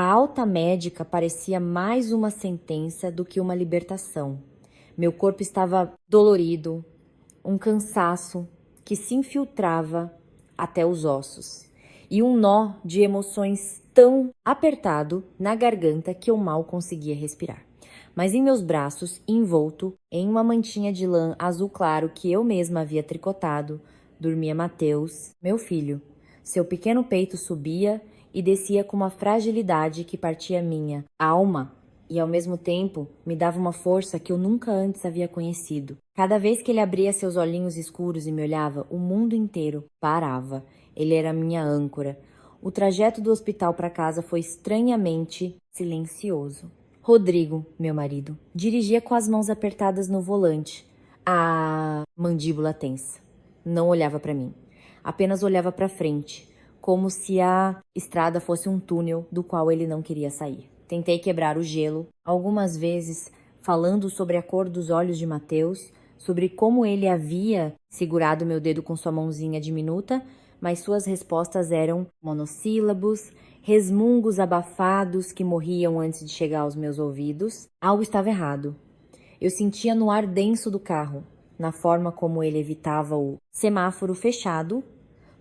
alta médica parecia mais uma sentença do que uma libertação. Meu corpo estava dolorido, um cansaço que se infiltrava até os ossos e um nó de emoções tão apertado na garganta que eu mal conseguia respirar. Mas em meus braços, envolto em uma mantinha de lã azul claro que eu mesma havia tricotado, dormia Mateus, meu filho. Seu pequeno peito subia e descia com uma fragilidade que partia minha alma e, ao mesmo tempo, me dava uma força que eu nunca antes havia conhecido. Cada vez que ele abria seus olhinhos escuros e me olhava, o mundo inteiro parava. Ele era minha âncora. O trajeto do hospital para casa foi estranhamente silencioso. Rodrigo, meu marido, dirigia com as mãos apertadas no volante, a mandíbula tensa. Não olhava para mim, apenas olhava para frente, como se a estrada fosse um túnel do qual ele não queria sair. Tentei quebrar o gelo, algumas vezes falando sobre a cor dos olhos de Mateus, sobre como ele havia segurado meu dedo com sua mãozinha diminuta, mas suas respostas eram monossílabos, resmungos abafados que morriam antes de chegar aos meus ouvidos. Algo estava errado. Eu sentia no ar denso do carro, na forma como ele evitava o semáforo fechado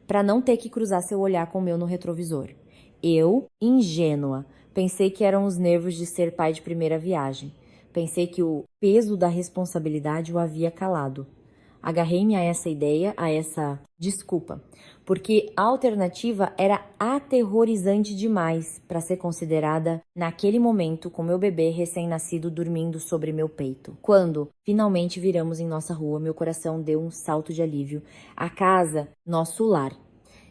para não ter que cruzar seu olhar com o meu no retrovisor. Eu, ingênua, pensei que eram os nervos de ser pai de primeira viagem. Pensei que o peso da responsabilidade o havia calado. Agarrei-me a essa ideia, a essa desculpa, porque a alternativa era aterrorizante demais para ser considerada naquele momento com meu bebê recém-nascido dormindo sobre meu peito. Quando finalmente viramos em nossa rua, meu coração deu um salto de alívio. A casa, nosso lar.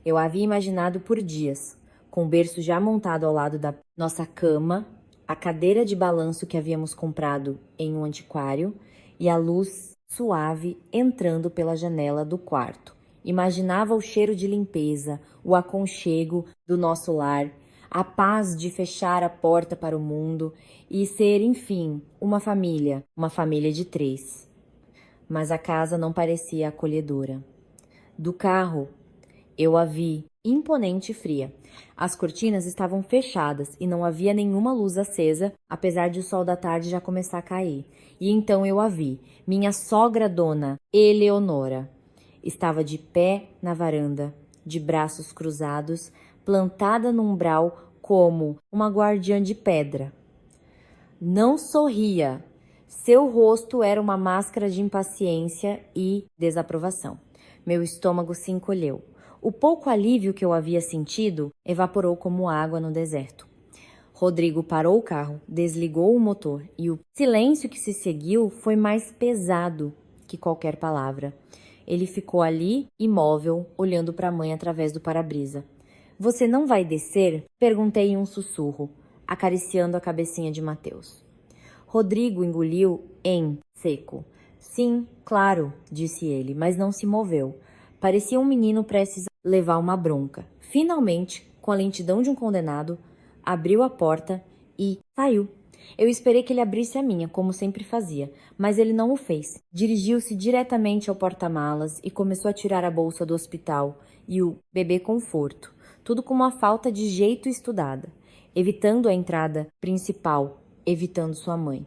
Eu havia imaginado por dias, com o berço já montado ao lado da nossa cama, a cadeira de balanço que havíamos comprado em um antiquário e a luz suave entrando pela janela do quarto. Imaginava o cheiro de limpeza, o aconchego do nosso lar, a paz de fechar a porta para o mundo e ser, enfim, uma família de 3. Mas a casa não parecia acolhedora. Do carro, eu a vi imponente e fria. As cortinas estavam fechadas e não havia nenhuma luz acesa, apesar de o sol da tarde já começar a cair. E então eu a vi, minha sogra dona Eleonora. Estava de pé na varanda, de braços cruzados, plantada no umbral como uma guardiã de pedra. Não sorria. Seu rosto era uma máscara de impaciência e desaprovação. Meu estômago se encolheu. O pouco alívio que eu havia sentido evaporou como água no deserto. Rodrigo parou o carro, desligou o motor e o silêncio que se seguiu foi mais pesado que qualquer palavra. Ele ficou ali, imóvel, olhando para a mãe através do para-brisa. "Você não vai descer?" Perguntei em um sussurro, acariciando a cabecinha de Mateus. Rodrigo engoliu em seco. "Sim, claro", disse ele, mas não se moveu. Parecia um menino prestes a levar uma bronca. Finalmente, com a lentidão de um condenado, abriu a porta e saiu. Eu esperei que ele abrisse a minha, como sempre fazia, mas ele não o fez. Dirigiu-se diretamente ao porta-malas e começou a tirar a bolsa do hospital e o bebê conforto, tudo com uma falta de jeito estudada, evitando a entrada principal, evitando sua mãe.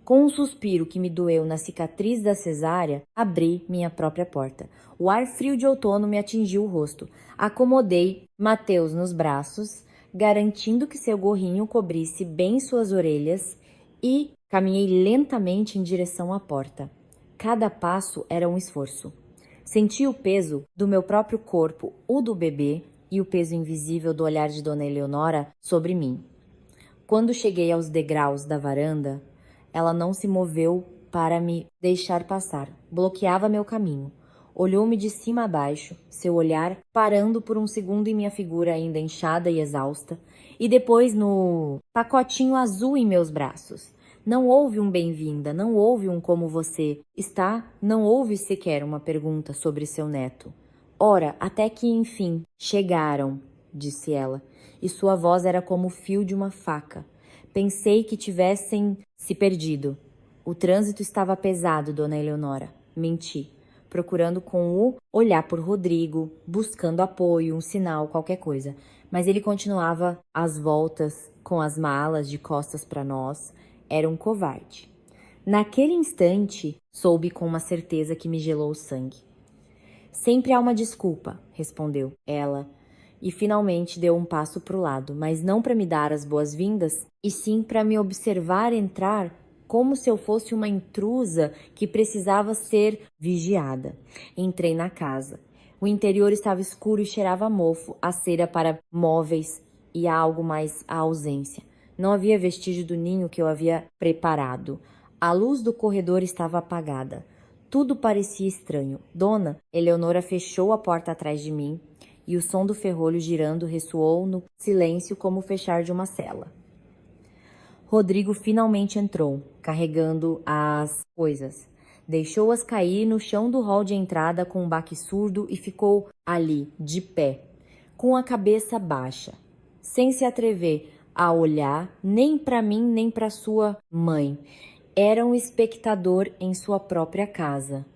Com um suspiro que me doeu na cicatriz da cesárea, abri minha própria porta. O ar frio de outono me atingiu o rosto. Acomodei Mateus nos braços, garantindo que seu gorrinho cobrisse bem suas orelhas e caminhei lentamente em direção à porta. Cada passo era um esforço. Senti o peso do meu próprio corpo, o do bebê e o peso invisível do olhar de Dona Eleonora sobre mim. Quando cheguei aos degraus da varanda, ela não se moveu para me deixar passar. Bloqueava meu caminho. Olhou-me de cima a baixo, seu olhar parando por um segundo em minha figura ainda inchada e exausta, e depois no pacotinho azul em meus braços. Não houve um bem-vinda, não houve um como você está, não houve sequer uma pergunta sobre seu neto. Ora, até que enfim, chegaram, disse ela, e sua voz era como o fio de uma faca. Pensei que tivessem se perdido. O trânsito estava pesado, Dona Eleonora. Menti, procurando com o olhar por Rodrigo, buscando apoio, um sinal, qualquer coisa. Mas ele continuava às voltas com as malas de costas para nós, era um covarde. Naquele instante, soube com uma certeza que me gelou o sangue. Sempre há uma desculpa, respondeu ela, e finalmente deu um passo para o lado, mas não para me dar as boas-vindas, e sim para me observar entrar como se eu fosse uma intrusa que precisava ser vigiada. Entrei na casa. O interior estava escuro e cheirava a mofo, a cera para móveis e algo mais a ausência. Não havia vestígio do ninho que eu havia preparado. A luz do corredor estava apagada. Tudo parecia estranho. Dona Eleonora fechou a porta atrás de mim e o som do ferrolho girando ressoou no silêncio como o fechar de uma cela. Rodrigo finalmente entrou, carregando as coisas. Deixou-as cair no chão do hall de entrada com um baque surdo e ficou ali, de pé, com a cabeça baixa, sem se atrever a olhar nem para mim nem para sua mãe. Era um espectador em sua própria casa.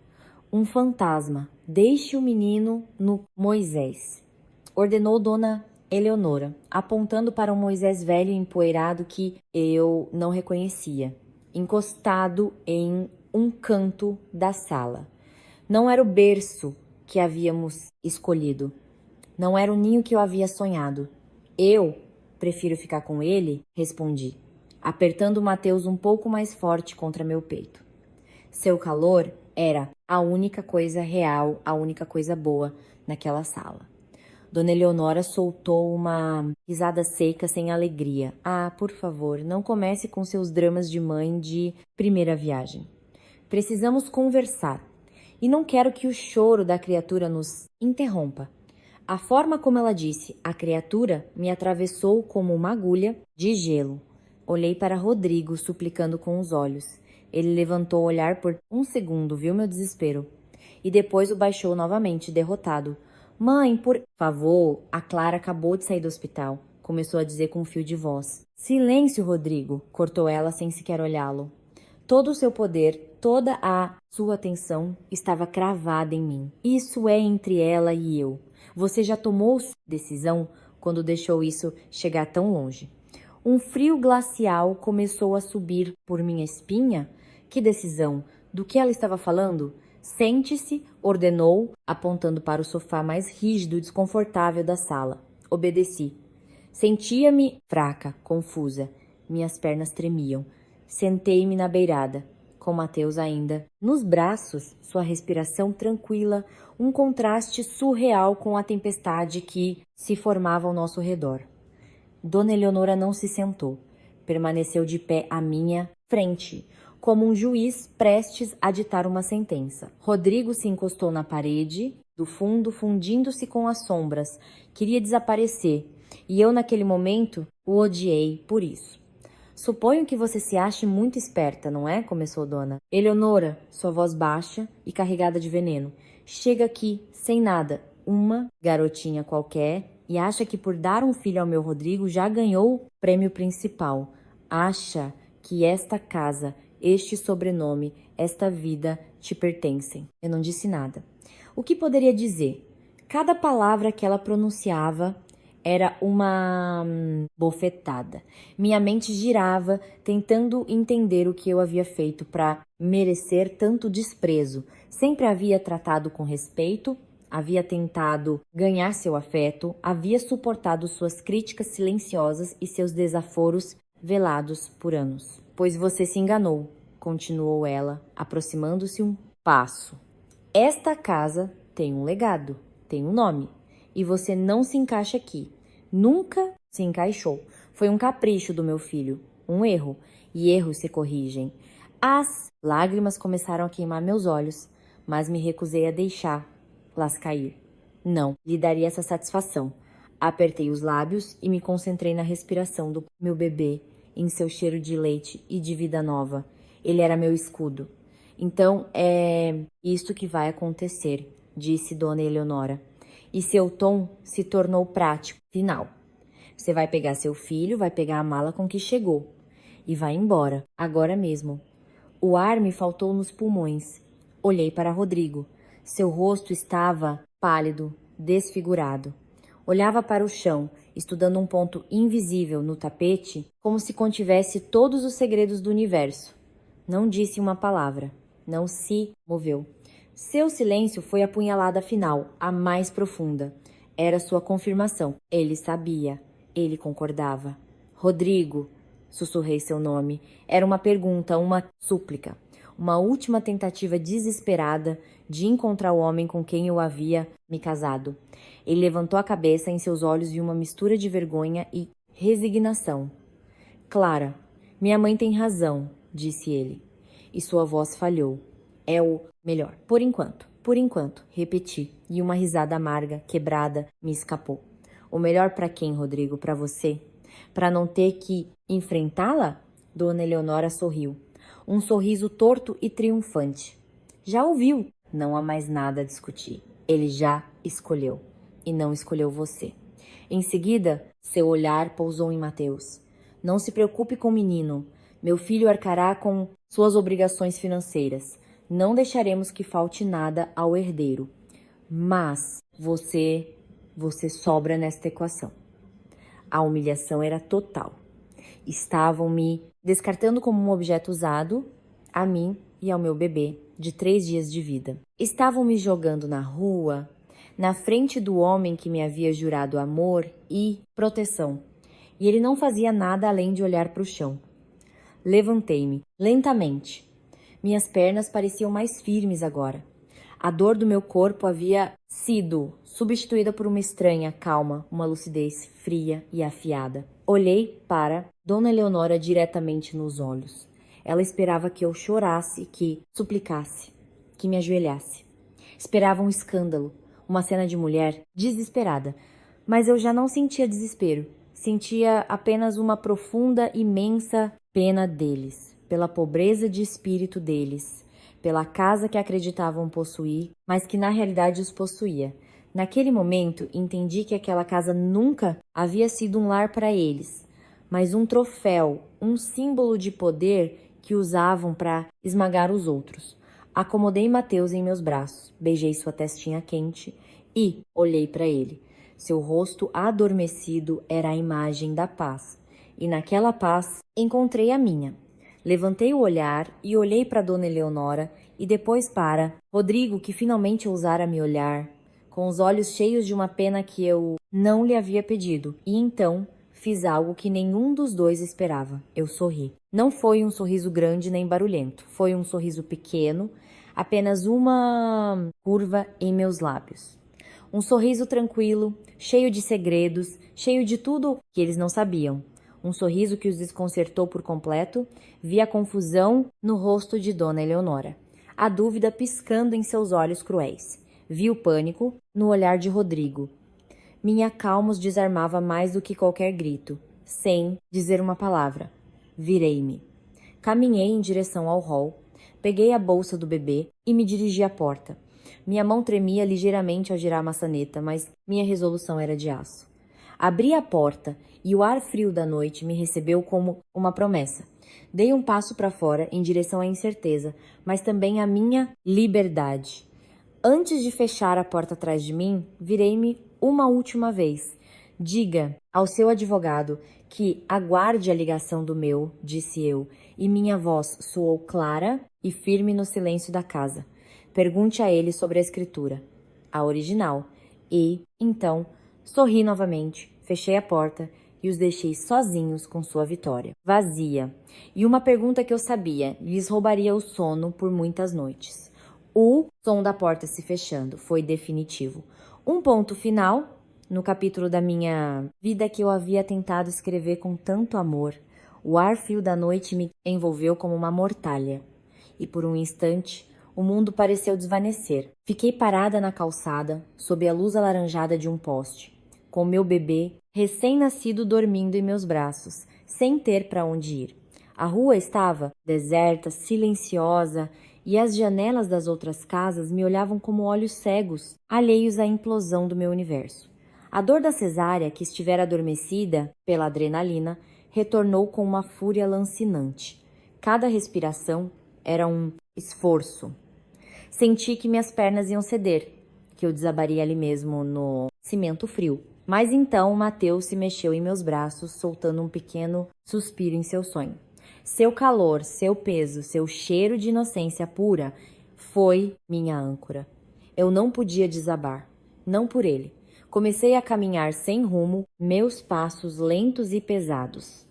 Um fantasma. Deixe o menino no Moisés, ordenou Dona Eleonora, apontando para um Moisés velho e empoeirado que eu não reconhecia, encostado em um canto da sala. Não era o berço que havíamos escolhido. Não era o ninho que eu havia sonhado. Eu prefiro ficar com ele, respondi, apertando Mateus um pouco mais forte contra meu peito. Seu calor era a única coisa real, a única coisa boa naquela sala. Dona Eleonora soltou uma risada seca sem alegria. Ah, por favor, não comece com seus dramas de mãe de primeira viagem. Precisamos conversar. E não quero que o choro da criatura nos interrompa. A forma como ela disse, a criatura, me atravessou como uma agulha de gelo. Olhei para Rodrigo, suplicando com os olhos. Ele levantou o olhar por um segundo, viu meu desespero. E depois o baixou novamente, derrotado. Mãe, por favor, a Clara acabou de sair do hospital, começou a dizer com um fio de voz. Silêncio, Rodrigo, cortou ela sem sequer olhá-lo. Todo o seu poder, toda a sua atenção estava cravada em mim. Isso é entre ela e eu. Você já tomou sua decisão quando deixou isso chegar tão longe? Um frio glacial começou a subir por minha espinha. Que decisão? Do que ela estava falando? Sente-se, ordenou, apontando para o sofá mais rígido e desconfortável da sala. Obedeci. Sentia-me fraca, confusa. Minhas pernas tremiam. Sentei-me na beirada, com Mateus ainda nos braços, sua respiração tranquila, um contraste surreal com a tempestade que se formava ao nosso redor. Dona Eleonora não se sentou. Permaneceu de pé à minha frente, como um juiz prestes a ditar uma sentença. Rodrigo se encostou na parede do fundo, fundindo-se com as sombras. Queria desaparecer, e eu naquele momento o odiei por isso. Suponho que você se ache muito esperta, não é? Começou Dona Eleonora, sua voz baixa e carregada de veneno. Chega aqui, sem nada, uma garotinha qualquer, e acha que por dar um filho ao meu Rodrigo já ganhou o prêmio principal. Acha que esta casa, este sobrenome, esta vida te pertencem. Eu não disse nada. O que poderia dizer? Cada palavra que ela pronunciava era uma bofetada. Minha mente girava, tentando entender o que eu havia feito para merecer tanto desprezo. Sempre havia tratado com respeito, havia tentado ganhar seu afeto, havia suportado suas críticas silenciosas e seus desaforos velados por anos. Pois você se enganou, continuou ela, aproximando-se um passo. Esta casa tem um legado, tem um nome, e você não se encaixa aqui. Nunca se encaixou. Foi um capricho do meu filho, um erro, e erros se corrigem. As lágrimas começaram a queimar meus olhos, mas me recusei a deixá-las cair. Não lhe daria essa satisfação. Apertei os lábios e me concentrei na respiração do meu bebê, em seu cheiro de leite e de vida nova. Ele era meu escudo. Então, é isto que vai acontecer, disse Dona Eleonora. E seu tom se tornou prático, final. Você vai pegar seu filho, vai pegar a mala com que chegou e vai embora, agora mesmo. O ar me faltou nos pulmões. Olhei para Rodrigo. Seu rosto estava pálido, desfigurado. Olhava para o chão, estudando um ponto invisível no tapete, como se contivesse todos os segredos do universo. Não disse uma palavra. Não se moveu. Seu silêncio foi a punhalada final, a mais profunda. Era sua confirmação. Ele sabia. Ele concordava. Rodrigo, sussurrei seu nome. Era uma pergunta, uma súplica. Uma última tentativa desesperada de encontrar o homem com quem eu havia me casado. Ele levantou a cabeça, em seus olhos vi uma mistura de vergonha e resignação. Clara, minha mãe tem razão, disse ele. E sua voz falhou. É o melhor. Por enquanto, repeti, e uma risada amarga, quebrada, me escapou. O melhor para quem, Rodrigo? Para você? Para não ter que enfrentá-la? Dona Eleonora sorriu. Um sorriso torto e triunfante. Já ouviu? Não há mais nada a discutir. Ele já escolheu. E não escolheu você. Em seguida, seu olhar pousou em Mateus. Não se preocupe com o menino. Meu filho arcará com suas obrigações financeiras. Não deixaremos que falte nada ao herdeiro. Mas você sobra nesta equação. A humilhação era total. Estavam me descartando como um objeto usado, a mim e ao meu bebê, de 3 dias de vida. Estavam me jogando na rua, na frente do homem que me havia jurado amor e proteção. E ele não fazia nada além de olhar para o chão. Levantei-me, lentamente. Minhas pernas pareciam mais firmes agora. A dor do meu corpo havia sido substituída por uma estranha calma, uma lucidez fria e afiada. Olhei para Dona Eleonora diretamente nos olhos. Ela esperava que eu chorasse, que suplicasse, que me ajoelhasse. Esperava um escândalo, uma cena de mulher desesperada. Mas eu já não sentia desespero. Sentia apenas uma profunda, imensa pena deles, pela pobreza de espírito deles, pela casa que acreditavam possuir, mas que na realidade os possuía. Naquele momento, entendi que aquela casa nunca havia sido um lar para eles, mas um troféu, um símbolo de poder que usavam para esmagar os outros. Acomodei Mateus em meus braços, beijei sua testinha quente e olhei para ele. Seu rosto adormecido era a imagem da paz, e naquela paz encontrei a minha. Levantei o olhar e olhei para Dona Eleonora e depois para Rodrigo, que finalmente ousara me olhar, com os olhos cheios de uma pena que eu não lhe havia pedido. E então fiz algo que nenhum dos dois esperava. Eu sorri. Não foi um sorriso grande nem barulhento. Foi um sorriso pequeno, apenas uma curva em meus lábios. Um sorriso tranquilo, cheio de segredos, cheio de tudo que eles não sabiam. Um sorriso que os desconcertou por completo. Vi a confusão no rosto de Dona Eleonora, a dúvida piscando em seus olhos cruéis. Vi o pânico no olhar de Rodrigo. Minha calma os desarmava mais do que qualquer grito. Sem dizer uma palavra, virei-me. Caminhei em direção ao hall, peguei a bolsa do bebê e me dirigi à porta. Minha mão tremia ligeiramente ao girar a maçaneta, mas minha resolução era de aço. Abri a porta e o ar frio da noite me recebeu como uma promessa. Dei um passo para fora em direção à incerteza, mas também à minha liberdade. Antes de fechar a porta atrás de mim, virei-me uma última vez. Diga ao seu advogado que aguarde a ligação do meu, disse eu, e minha voz soou clara e firme no silêncio da casa. Pergunte a ele sobre a escritura, a original, e, então, sorri novamente, fechei a porta e os deixei sozinhos com sua vitória, vazia. E uma pergunta que eu sabia lhes roubaria o sono por muitas noites. O som da porta se fechando foi definitivo. Um ponto final no capítulo da minha vida que eu havia tentado escrever com tanto amor. O ar frio da noite me envolveu como uma mortalha. E por um instante, o mundo pareceu desvanecer. Fiquei parada na calçada, sob a luz alaranjada de um poste, com meu bebê recém-nascido dormindo em meus braços, sem ter para onde ir. A rua estava deserta, silenciosa, e as janelas das outras casas me olhavam como olhos cegos, alheios à implosão do meu universo. A dor da cesárea, que estivera adormecida pela adrenalina, retornou com uma fúria lancinante. Cada respiração era um esforço. Senti que minhas pernas iam ceder, que eu desabaria ali mesmo no cimento frio. Mas então Mateus se mexeu em meus braços, soltando um pequeno suspiro em seu sonho. Seu calor, seu peso, seu cheiro de inocência pura foi minha âncora. Eu não podia desabar, não por ele. Comecei a caminhar sem rumo, meus passos lentos e pesados.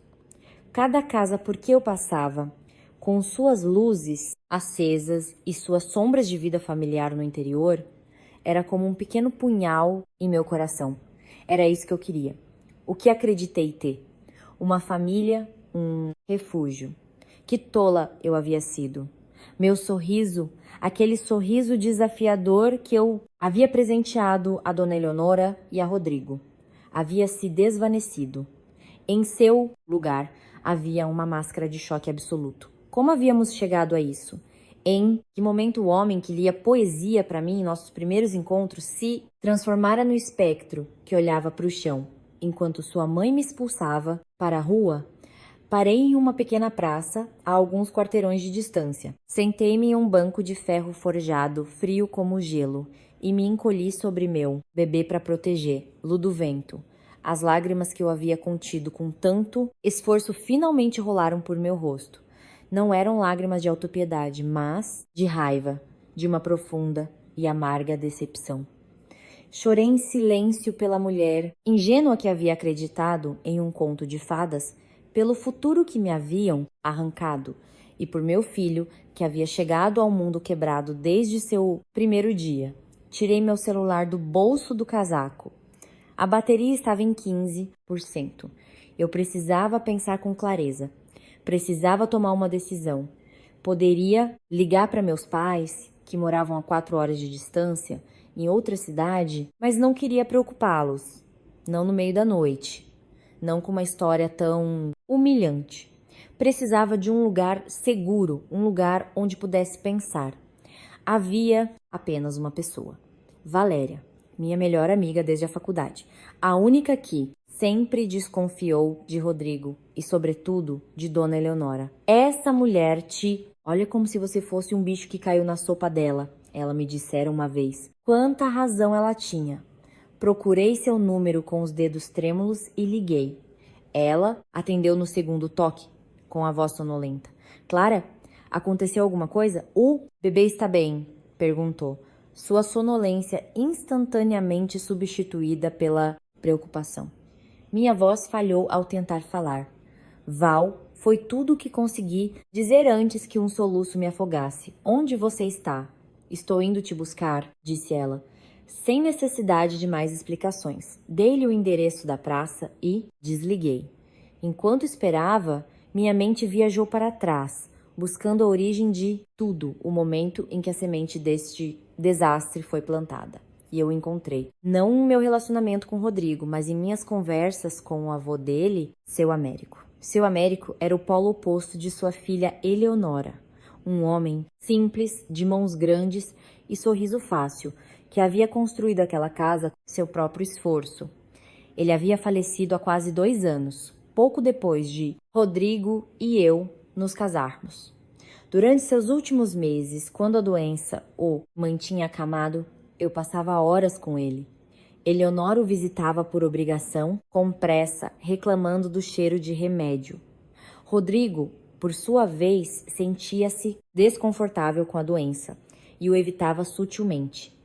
Cada casa por que eu passava, com suas luzes acesas e suas sombras de vida familiar no interior, era como um pequeno punhal em meu coração. Era isso que eu queria. O que acreditei ter. Uma família, um refúgio. Que tola eu havia sido. Meu sorriso, aquele sorriso desafiador que eu havia presenteado a Dona Eleonora e a Rodrigo, havia se desvanecido. Em seu lugar havia uma máscara de choque absoluto. Como havíamos chegado a isso? Em que momento o homem que lia poesia para mim em nossos primeiros encontros se transformara no espectro que olhava para o chão, enquanto sua mãe me expulsava para a rua? Parei em uma pequena praça, a alguns quarteirões de distância. Sentei-me em um banco de ferro forjado, frio como gelo, e me encolhi sobre meu bebê para proteger, Ludovento. As lágrimas que eu havia contido com tanto esforço finalmente rolaram por meu rosto. Não eram lágrimas de autopiedade, mas de raiva, de uma profunda e amarga decepção. Chorei em silêncio pela mulher, ingênua que havia acreditado em um conto de fadas, pelo futuro que me haviam arrancado, e por meu filho, que havia chegado ao mundo quebrado desde seu primeiro dia. Tirei meu celular do bolso do casaco. A bateria estava em 15%. Eu precisava pensar com clareza. Precisava tomar uma decisão. Poderia ligar para meus pais, que moravam a 4 horas de distância, em outra cidade, mas não queria preocupá-los. Não no meio da noite. Não com uma história tão humilhante. Precisava de um lugar seguro, um lugar onde pudesse pensar. Havia apenas uma pessoa. Valéria, minha melhor amiga desde a faculdade. A única que sempre desconfiou de Rodrigo e, sobretudo, de Dona Eleonora. Essa mulher te... Olha como se você fosse um bicho que caiu na sopa dela, ela me dissera uma vez. Quanta razão ela tinha. Procurei seu número com os dedos trêmulos e liguei. Ela atendeu no segundo toque, com a voz sonolenta. Clara, aconteceu alguma coisa? O bebê está bem, perguntou. Sua sonolência instantaneamente substituída pela preocupação. Minha voz falhou ao tentar falar. Val, foi tudo o que consegui dizer antes que um soluço me afogasse. Onde você está? Estou indo te buscar, disse ela, sem necessidade de mais explicações. Dei-lhe o endereço da praça e desliguei. Enquanto esperava, minha mente viajou para trás, buscando a origem de tudo, o momento em que a semente deste desastre foi plantada. E eu encontrei. Não em meu relacionamento com Rodrigo, mas em minhas conversas com o avô dele, seu Américo. Seu Américo era o polo oposto de sua filha Eleonora. Um homem simples, de mãos grandes e sorriso fácil, que havia construído aquela casa com seu próprio esforço. Ele havia falecido há quase 2 anos, pouco depois de Rodrigo e eu nos casarmos. Durante seus últimos meses, quando a doença o mantinha acamado, eu passava horas com ele. Eleonora o visitava por obrigação, com pressa, reclamando do cheiro de remédio. Rodrigo, por sua vez, sentia-se desconfortável com a doença e o evitava sutilmente.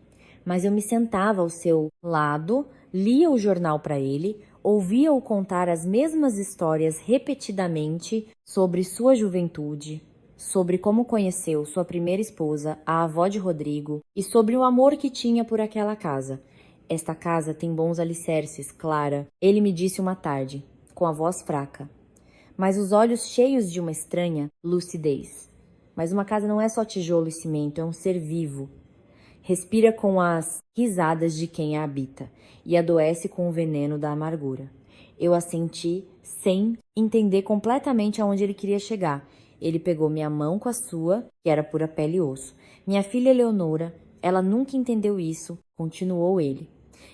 Mas eu me sentava ao seu lado, lia o jornal para ele, ouvia-o contar as mesmas histórias repetidamente sobre sua juventude, sobre como conheceu sua primeira esposa, a avó de Rodrigo, e sobre o amor que tinha por aquela casa. Esta casa tem bons alicerces, Clara, ele me disse uma tarde, com a voz fraca, mas os olhos cheios de uma estranha lucidez. Mas uma casa não é só tijolo e cimento, é um ser vivo. Respira com as risadas de quem a habita e adoece com o veneno da amargura. Eu assenti sem entender completamente aonde ele queria chegar. Ele pegou minha mão com a sua, que era pura pele e osso. Minha filha Eleonora, ela nunca entendeu isso, continuou ele.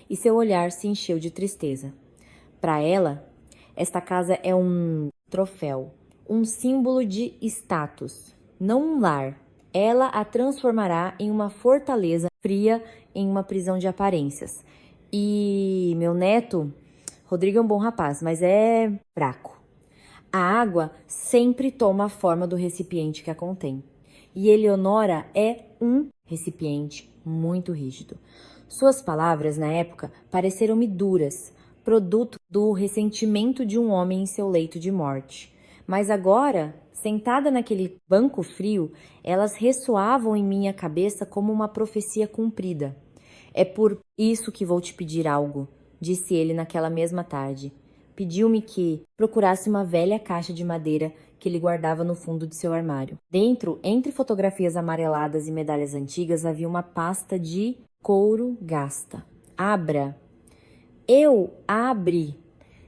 E seu olhar se encheu de tristeza. Para ela, esta casa é um troféu, um símbolo de status, não um lar. Ela a transformará em uma fortaleza fria, em uma prisão de aparências. E meu neto, Rodrigo é um bom rapaz, mas é fraco. A água sempre toma a forma do recipiente que a contém. E Eleonora é um recipiente muito rígido. Suas palavras, na época, pareceram-me duras, produto do ressentimento de um homem em seu leito de morte. Mas agora, sentada naquele banco frio, elas ressoavam em minha cabeça como uma profecia cumprida. É por isso que vou te pedir algo, disse ele naquela mesma tarde. Pediu-me que procurasse uma velha caixa de madeira que ele guardava no fundo de seu armário. Dentro, entre fotografias amareladas e medalhas antigas, havia uma pasta de couro gasta. Abra. Eu abri.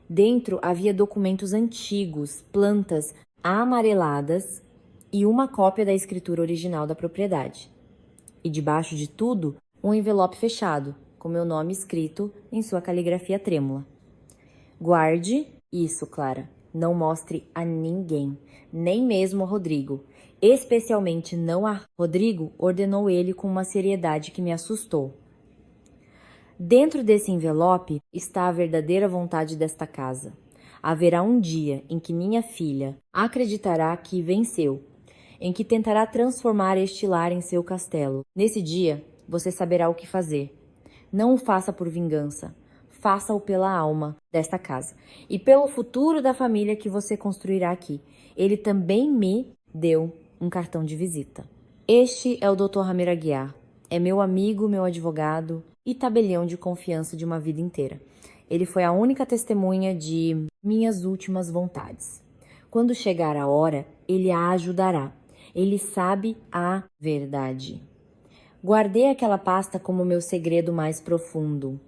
Dentro havia documentos antigos, plantas amareladas e uma cópia da escritura original da propriedade. E debaixo de tudo, um envelope fechado, com meu nome escrito em sua caligrafia trêmula. Guarde isso, Clara. Não mostre a ninguém, nem mesmo a Rodrigo. Especialmente não a Rodrigo, ordenou ele com uma seriedade que me assustou. Dentro desse envelope está a verdadeira vontade desta casa. Haverá um dia em que minha filha acreditará que venceu, em que tentará transformar este lar em seu castelo. Nesse dia, você saberá o que fazer. Não o faça por vingança. Faça-o pela alma desta casa e pelo futuro da família que você construirá aqui. Ele também me deu um cartão de visita. Este é o Dr. Ramiro Aguiar. É meu amigo, meu advogado e tabelião de confiança de uma vida inteira. Ele foi a única testemunha de minhas últimas vontades. Quando chegar a hora, ele a ajudará. Ele sabe a verdade. Guardei aquela pasta como meu segredo mais profundo.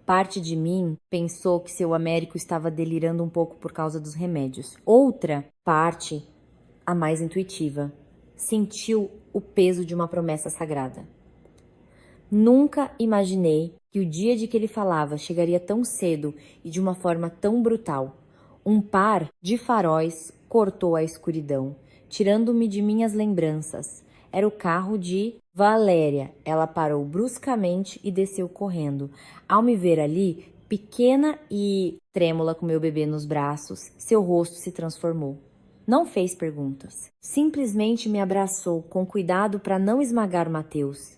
Parte de mim pensou que seu Américo estava delirando um pouco por causa dos remédios. Outra parte, a mais intuitiva, sentiu o peso de uma promessa sagrada. Nunca imaginei que o dia de que ele falava chegaria tão cedo e de uma forma tão brutal. Um par de faróis cortou a escuridão, tirando-me de minhas lembranças. Era o carro de Valéria. Ela parou bruscamente e desceu correndo. Ao me ver ali, pequena e trêmula com meu bebê nos braços, seu rosto se transformou. Não fez perguntas. Simplesmente me abraçou com cuidado para não esmagar Mateus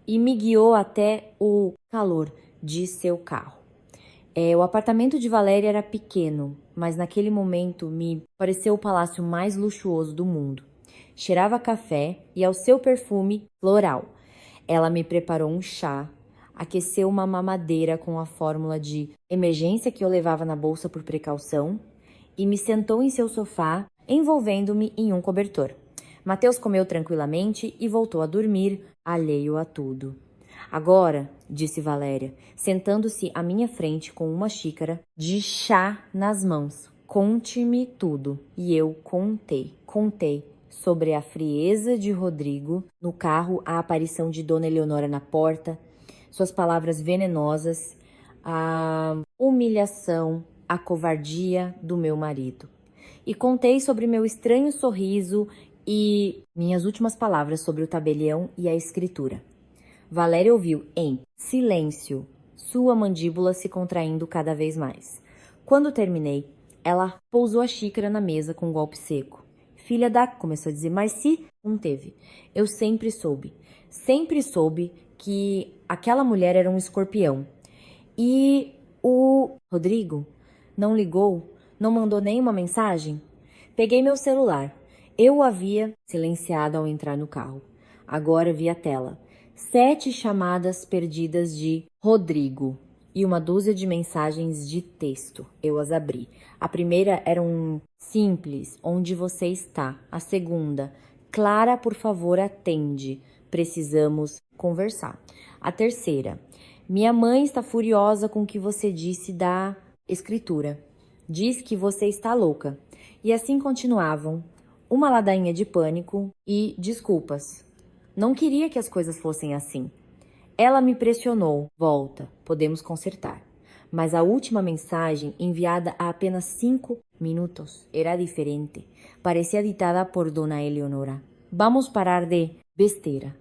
e me guiou até o calor de seu carro. O apartamento de Valéria era pequeno, mas naquele momento me pareceu o palácio mais luxuoso do mundo. Cheirava a café e ao seu perfume floral. Ela me preparou um chá, aqueceu uma mamadeira com a fórmula de emergência que eu levava na bolsa por precaução e me sentou em seu sofá, envolvendo-me em um cobertor. Mateus comeu tranquilamente e voltou a dormir, alheio a tudo. Agora, disse Valéria, sentando-se à minha frente com uma xícara de chá nas mãos. Conte-me tudo. E eu contei sobre a frieza de Rodrigo no carro, a aparição de Dona Eleonora na porta, suas palavras venenosas, a humilhação, a covardia do meu marido. E contei sobre meu estranho sorriso e minhas últimas palavras sobre o tabelião e a escritura. Valéria ouviu em silêncio, sua mandíbula se contraindo cada vez mais. Quando terminei, ela pousou a xícara na mesa com um golpe seco. Filha da... começou a dizer, mas se não teve. Eu sempre soube que aquela mulher era um escorpião. E o Rodrigo não ligou, não mandou nenhuma mensagem? Peguei meu celular. Eu o havia silenciado ao entrar no carro. Agora vi a tela. 7 chamadas perdidas de Rodrigo e uma dúzia de mensagens de texto. Eu as abri. A primeira era um simples, onde você está? A segunda, Clara, por favor, atende. Precisamos conversar. A terceira, minha mãe está furiosa com o que você disse da escritura. Diz que você está louca. E assim continuavam. Uma ladainha de pânico e desculpas. Não queria que as coisas fossem assim. Ela me pressionou. Volta, podemos consertar. Mas a última mensagem, enviada há apenas 5 minutos, era diferente. Parecia ditada por Dona Eleonora. Vamos parar de besteira.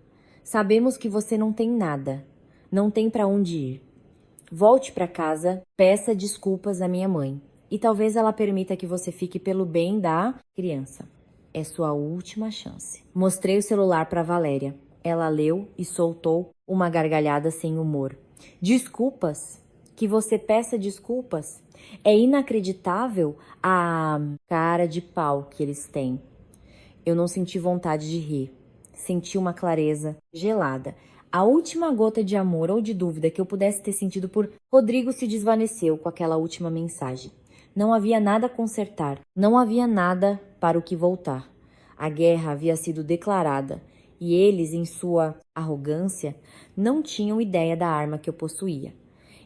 Sabemos que você não tem nada. Não tem para onde ir. Volte para casa, peça desculpas à minha mãe. E talvez ela permita que você fique pelo bem da criança. É sua última chance. Mostrei o celular para Valéria. Ela leu e soltou uma gargalhada sem humor. Desculpas? Que você peça desculpas? É inacreditável a cara de pau que eles têm. Eu não senti vontade de rir. Senti uma clareza gelada. A última gota de amor ou de dúvida que eu pudesse ter sentido por Rodrigo se desvaneceu com aquela última mensagem. Não havia nada a consertar, não havia nada para o que voltar. A guerra havia sido declarada e eles, em sua arrogância, não tinham ideia da arma que eu possuía.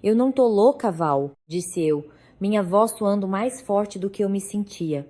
Eu não tô louca, Val, disse eu, minha voz soando mais forte do que eu me sentia.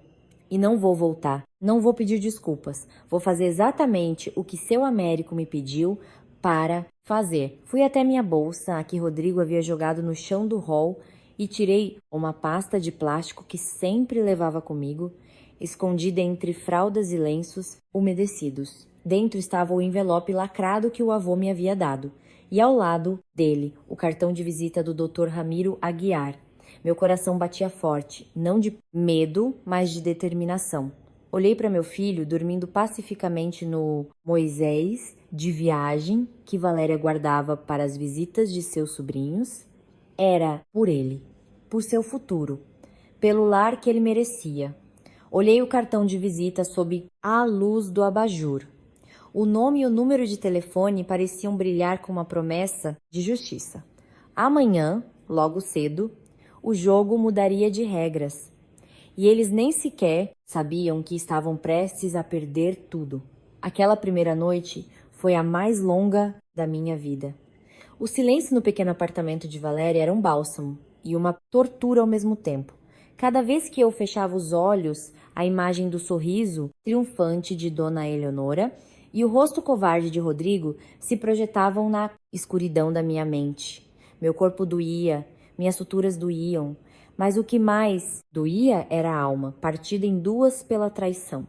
E não vou voltar, não vou pedir desculpas. Vou fazer exatamente o que seu Américo me pediu para fazer. Fui até minha bolsa, a que Rodrigo havia jogado no chão do hall, e tirei uma pasta de plástico que sempre levava comigo, escondida entre fraldas e lenços umedecidos. Dentro estava o envelope lacrado que o avô me havia dado, e ao lado dele, o cartão de visita do Dr. Ramiro Aguiar. Meu coração batia forte, não de medo, mas de determinação. Olhei para meu filho dormindo pacificamente no Moisés de viagem que Valéria guardava para as visitas de seus sobrinhos. Era por ele, por seu futuro, pelo lar que ele merecia. Olhei o cartão de visita sob a luz do abajur. O nome e o número de telefone pareciam brilhar com uma promessa de justiça. Amanhã, logo cedo, o jogo mudaria de regras. E eles nem sequer sabiam que estavam prestes a perder tudo. Aquela primeira noite foi a mais longa da minha vida. O silêncio no pequeno apartamento de Valéria era um bálsamo e uma tortura ao mesmo tempo. Cada vez que eu fechava os olhos, a imagem do sorriso triunfante de Dona Eleonora e o rosto covarde de Rodrigo se projetavam na escuridão da minha mente. Meu corpo doía, minhas suturas doíam, mas o que mais doía era a alma, partida em duas pela traição.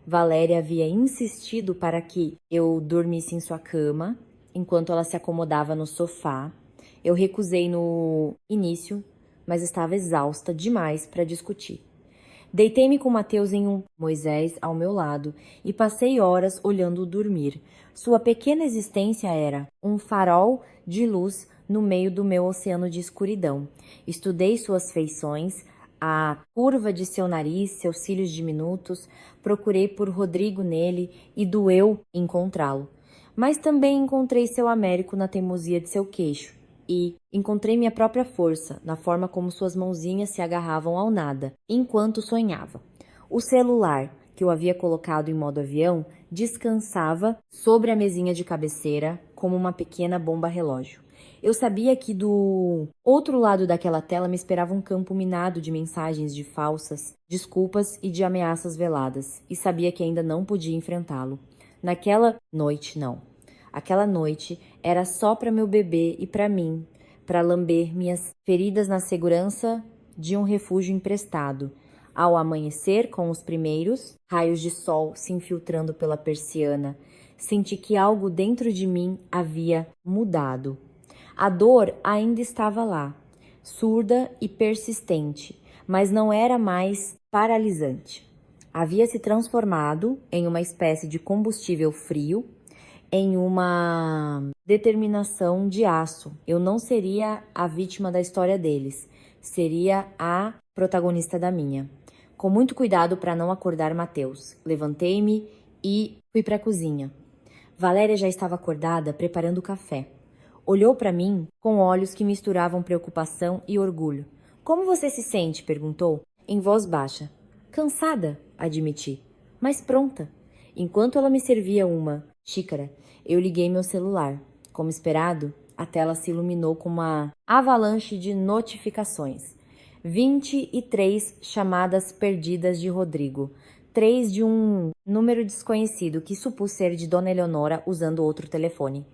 Valéria havia insistido para que eu dormisse em sua cama, enquanto ela se acomodava no sofá. Eu recusei no início, mas estava exausta demais para discutir. Deitei-me com Mateus em um Moisés ao meu lado e passei horas olhando-o dormir. Sua pequena existência era um farol de luz no meio do meu oceano de escuridão. Estudei suas feições, a curva de seu nariz, seus cílios diminutos, procurei por Rodrigo nele e doeu encontrá-lo. Mas também encontrei seu Américo na teimosia de seu queixo. E encontrei minha própria força na forma como suas mãozinhas se agarravam ao nada, enquanto sonhava. O celular, que eu havia colocado em modo avião, descansava sobre a mesinha de cabeceira como uma pequena bomba-relógio. Eu sabia que do outro lado daquela tela me esperava um campo minado de mensagens de falsas desculpas e de ameaças veladas, e sabia que ainda não podia enfrentá-lo. Naquela noite, não. Aquela noite era só para meu bebê e para mim, para lamber minhas feridas na segurança de um refúgio emprestado. Ao amanhecer, com os primeiros raios de sol se infiltrando pela persiana, senti que algo dentro de mim havia mudado. A dor ainda estava lá, surda e persistente, mas não era mais paralisante. Havia se transformado em uma espécie de combustível frio, em uma determinação de aço. Eu não seria a vítima da história deles, seria a protagonista da minha. Com muito cuidado para não acordar Mateus, levantei-me e fui para a cozinha. Valéria já estava acordada, preparando o café. Olhou para mim com olhos que misturavam preocupação e orgulho. Como você se sente? Perguntou, em voz baixa. Cansada, admiti, mas pronta. Enquanto ela me servia uma xícara, eu liguei meu celular. Como esperado, a tela se iluminou com uma avalanche de notificações. 23 chamadas perdidas de Rodrigo. 3 de um número desconhecido que supus ser de Dona Eleonora usando outro telefone.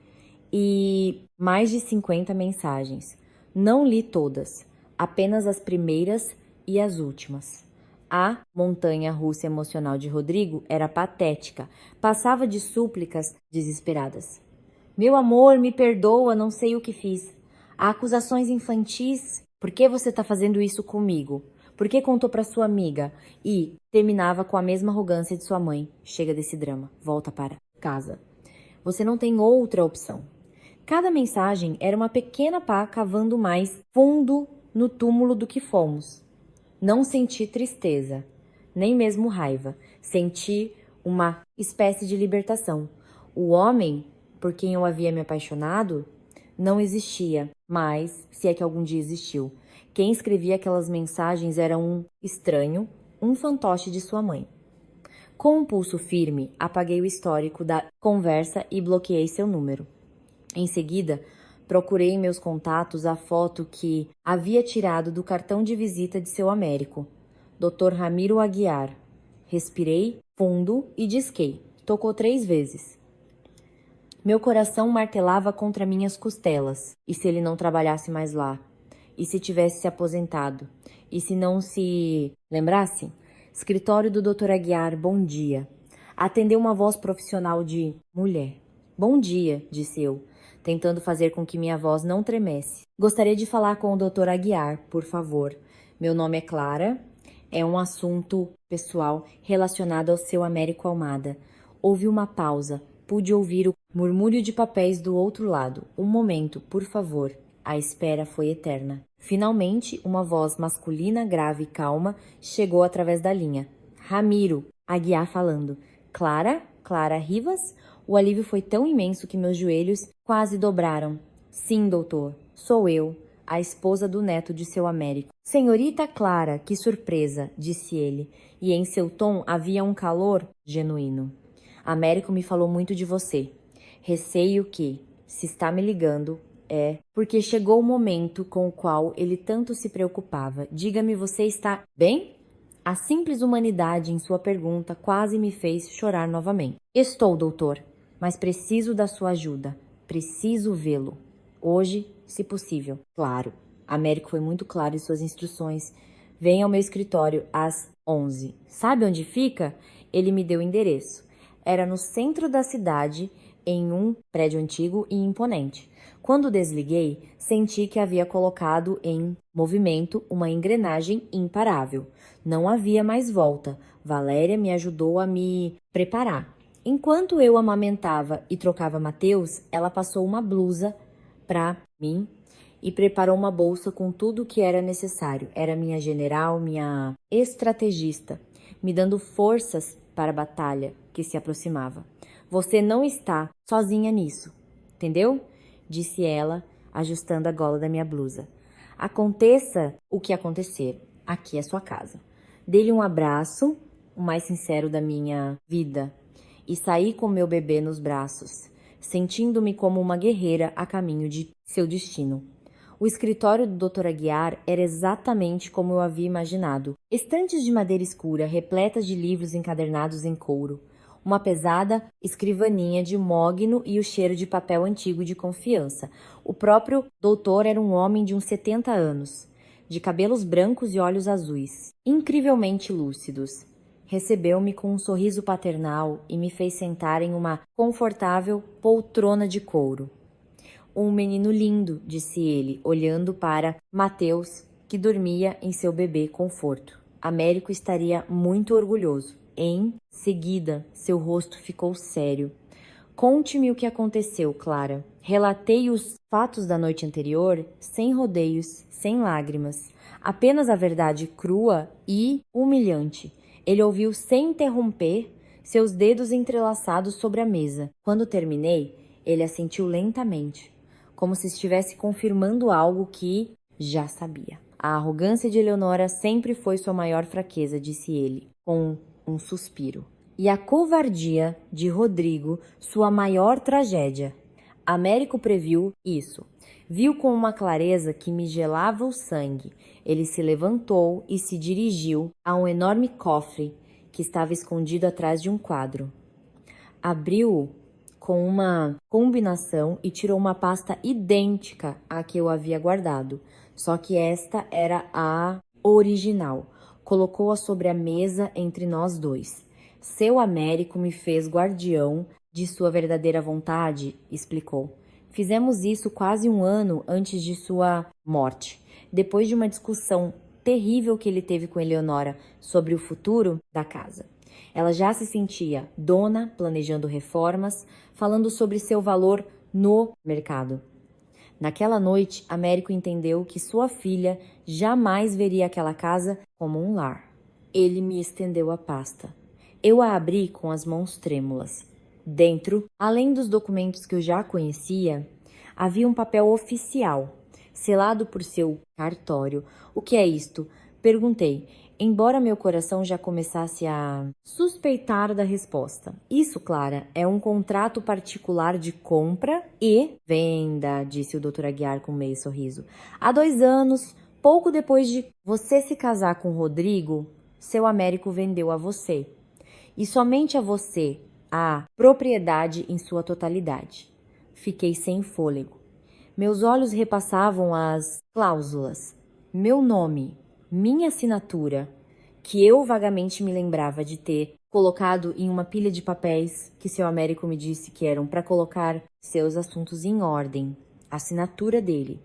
E mais de 50 mensagens. Não li todas, apenas as primeiras e as últimas. A montanha-russa emocional de Rodrigo era patética, passava de súplicas desesperadas. Meu amor, me perdoa, não sei o que fiz. Há acusações infantis. Por que você tá fazendo isso comigo? Por que contou pra sua amiga? E terminava com a mesma arrogância de sua mãe. Chega desse drama. Volta para casa. Você não tem outra opção. Cada mensagem era uma pequena pá cavando mais fundo no túmulo do que fomos. Não senti tristeza, nem mesmo raiva. Senti uma espécie de libertação. O homem por quem eu havia me apaixonado não existia, mas, se é que algum dia existiu. Quem escrevia aquelas mensagens era um estranho, um fantoche de sua mãe. Com um pulso firme, apaguei o histórico da conversa e bloqueei seu número. Em seguida, procurei em meus contatos a foto que havia tirado do cartão de visita de seu Américo, Dr. Ramiro Aguiar. Respirei fundo e disquei. Tocou 3 vezes. Meu coração martelava contra minhas costelas. E se ele não trabalhasse mais lá? E se tivesse se aposentado? E se não se lembrasse? Escritório do Dr. Aguiar, bom dia. Atendeu uma voz profissional de mulher. Bom dia, disse eu, tentando fazer com que minha voz não tremesse. Gostaria de falar com o Dr. Aguiar, por favor. Meu nome é Clara. É um assunto pessoal relacionado ao seu Américo Almada. Houve uma pausa. Pude ouvir o murmúrio de papéis do outro lado. Um momento, por favor. A espera foi eterna. Finalmente, uma voz masculina, grave e calma chegou através da linha. Ramiro, Aguiar falando. Clara? Clara Rivas? O alívio foi tão imenso que meus joelhos quase dobraram. Sim, doutor. Sou eu, a esposa do neto de seu Américo. Senhorita Clara, que surpresa, disse ele, e em seu tom havia um calor genuíno. Américo me falou muito de você. Receio que, se está me ligando, é porque chegou o momento com o qual ele tanto se preocupava. Diga-me, você está bem? A simples humanidade em sua pergunta quase me fez chorar novamente. Estou, doutor, mas preciso da sua ajuda. Preciso vê-lo. Hoje, se possível. Claro. Américo foi muito claro em suas instruções. Venha ao meu escritório às 11. Sabe onde fica? Ele me deu o endereço. Era no centro da cidade, em um prédio antigo e imponente. Quando desliguei, senti que havia colocado em movimento uma engrenagem imparável. Não havia mais volta. Valéria me ajudou a me preparar. Enquanto eu amamentava e trocava Mateus, ela passou uma blusa para mim e preparou uma bolsa com tudo o que era necessário. Era minha general, minha estrategista, me dando forças para a batalha que se aproximava. Você não está sozinha nisso, entendeu? Disse ela, ajustando a gola da minha blusa. Aconteça o que acontecer, aqui é sua casa. Dei-lhe um abraço, o mais sincero da minha vida, e saí com meu bebê nos braços, sentindo-me como uma guerreira a caminho de seu destino. O escritório do Dr. Aguiar era exatamente como eu havia imaginado. Estantes de madeira escura, repletas de livros encadernados em couro. Uma pesada escrivaninha de mogno e o cheiro de papel antigo de confiança. O próprio doutor era um homem de uns 70 anos, de cabelos brancos e olhos azuis, incrivelmente lúcidos. Recebeu-me com um sorriso paternal e me fez sentar em uma confortável poltrona de couro. Um menino lindo, disse ele, olhando para Mateus, que dormia em seu bebê conforto. Américo estaria muito orgulhoso. Em seguida, seu rosto ficou sério. Conte-me o que aconteceu, Clara. Relatei os fatos da noite anterior, sem rodeios, sem lágrimas. Apenas a verdade crua e humilhante. Ele ouviu sem interromper, seus dedos entrelaçados sobre a mesa. Quando terminei, ele assentiu lentamente, como se estivesse confirmando algo que já sabia. A arrogância de Eleonora sempre foi sua maior fraqueza, disse ele, com um suspiro. E a covardia de Rodrigo, sua maior tragédia. Américo previu isso. Viu com uma clareza que me gelava o sangue. Ele se levantou e se dirigiu a um enorme cofre que estava escondido atrás de um quadro. Abriu-o com uma combinação e tirou uma pasta idêntica à que eu havia guardado, só que esta era a original. Colocou-a sobre a mesa entre nós dois. Seu Américo me fez guardião de sua verdadeira vontade, explicou. Fizemos isso quase um ano antes de sua morte, depois de uma discussão terrível que ele teve com Eleonora sobre o futuro da casa. Ela já se sentia dona, planejando reformas, falando sobre seu valor no mercado. Naquela noite, Américo entendeu que sua filha jamais veria aquela casa como um lar. Ele me estendeu a pasta. Eu a abri com as mãos trêmulas. Dentro, além dos documentos que eu já conhecia, havia um papel oficial, selado por seu cartório. O que é isto? Perguntei, embora meu coração já começasse a suspeitar da resposta. Isso, Clara, é um contrato particular de compra e venda, disse o Dr. Aguiar com meio sorriso. Há 2 anos, pouco depois de você se casar com Rodrigo, seu Américo vendeu a você. E somente a você a propriedade em sua totalidade. Fiquei sem fôlego. Meus olhos repassavam as cláusulas. Meu nome, minha assinatura, que eu vagamente me lembrava de ter colocado em uma pilha de papéis que seu Américo me disse que eram para colocar seus assuntos em ordem. A assinatura dele.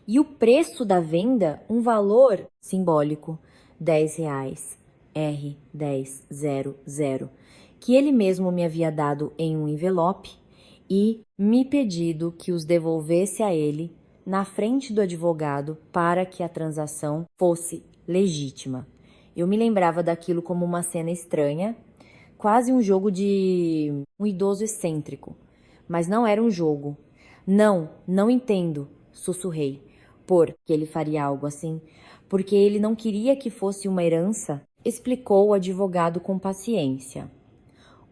E o preço da venda, um valor simbólico, R$10, R1000, que ele mesmo me havia dado em um envelope e me pedido que os devolvesse a ele na frente do advogado para que a transação fosse legítima. Eu me lembrava daquilo como uma cena estranha, quase um jogo de um idoso excêntrico. Mas não era um jogo. Não entendo, sussurrei. Por que ele faria algo assim? Porque ele não queria que fosse uma herança, explicou o advogado com paciência.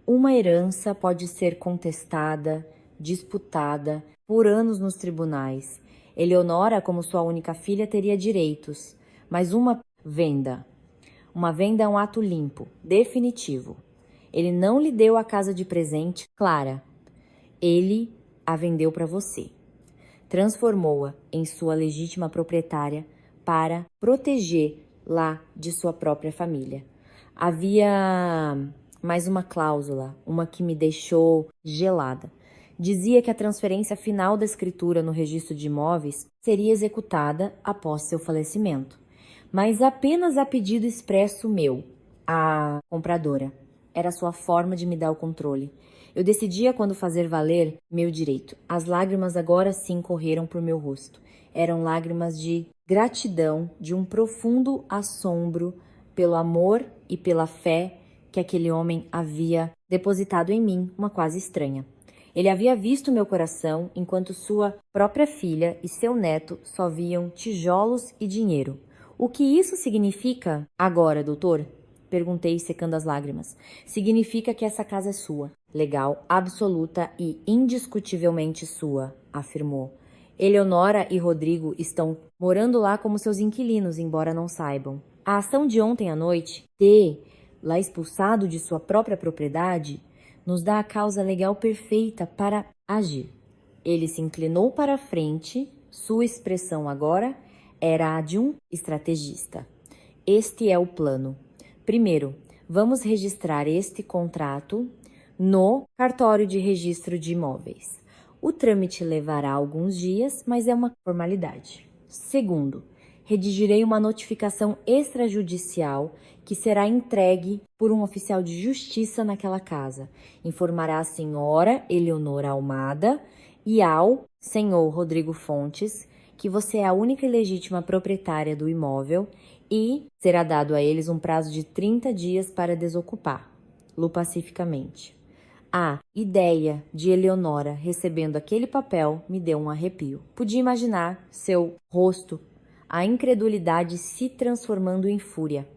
Uma herança pode ser contestada, disputada por anos nos tribunais. Eleonora, como sua única filha, teria direitos, mas uma venda é um ato limpo, definitivo. Ele não lhe deu a casa de presente, Clara. Ele a vendeu para você. Transformou-a em sua legítima proprietária para protegê-la de sua própria família. Havia mais uma cláusula, uma que me deixou gelada. Dizia que a transferência final da escritura no registro de imóveis seria executada após seu falecimento, mas apenas a pedido expresso meu, a compradora. Era sua forma de me dar o controle. Eu decidia quando fazer valer meu direito. As lágrimas agora sim correram por meu rosto. Eram lágrimas de gratidão, de um profundo assombro pelo amor e pela fé que aquele homem havia depositado em mim, uma quase estranha. Ele havia visto meu coração enquanto sua própria filha e seu neto só viam tijolos e dinheiro. O que isso significa agora, doutor? Perguntei, secando as lágrimas. Significa que essa casa é sua. Legal, absoluta e indiscutivelmente sua, afirmou. Eleonora e Rodrigo estão morando lá como seus inquilinos, embora não saibam. A ação de ontem à noite, lá expulsado de sua própria propriedade, nos dá a causa legal perfeita para agir. Ele se inclinou para a frente, sua expressão agora era a de um estrategista. Este é o plano. Primeiro, vamos registrar este contrato no cartório de registro de imóveis. O trâmite levará alguns dias, mas é uma formalidade. Segundo, redigirei uma notificação extrajudicial que será entregue por um oficial de justiça naquela casa. Informará a senhora Eleonora Almada e ao senhor Rodrigo Fontes que você é a única e legítima proprietária do imóvel e será dado a eles um prazo de 30 dias para desocupá-lo pacificamente. A ideia de Eleonora recebendo aquele papel me deu um arrepio. Podia imaginar seu rosto, a incredulidade se transformando em fúria.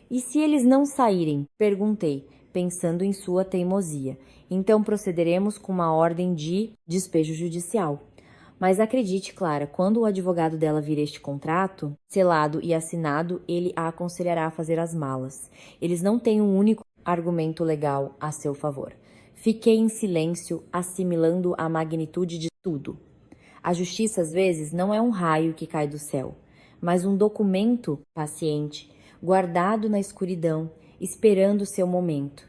E se eles não saírem? Perguntei, pensando em sua teimosia. Então procederemos com uma ordem de despejo judicial. Mas acredite, Clara, quando o advogado dela vir este contrato, selado e assinado, ele a aconselhará a fazer as malas. Eles não têm um único argumento legal a seu favor. Fiquei em silêncio, assimilando a magnitude de tudo. A justiça, às vezes, não é um raio que cai do céu, mas um documento paciente, guardado na escuridão, esperando seu momento.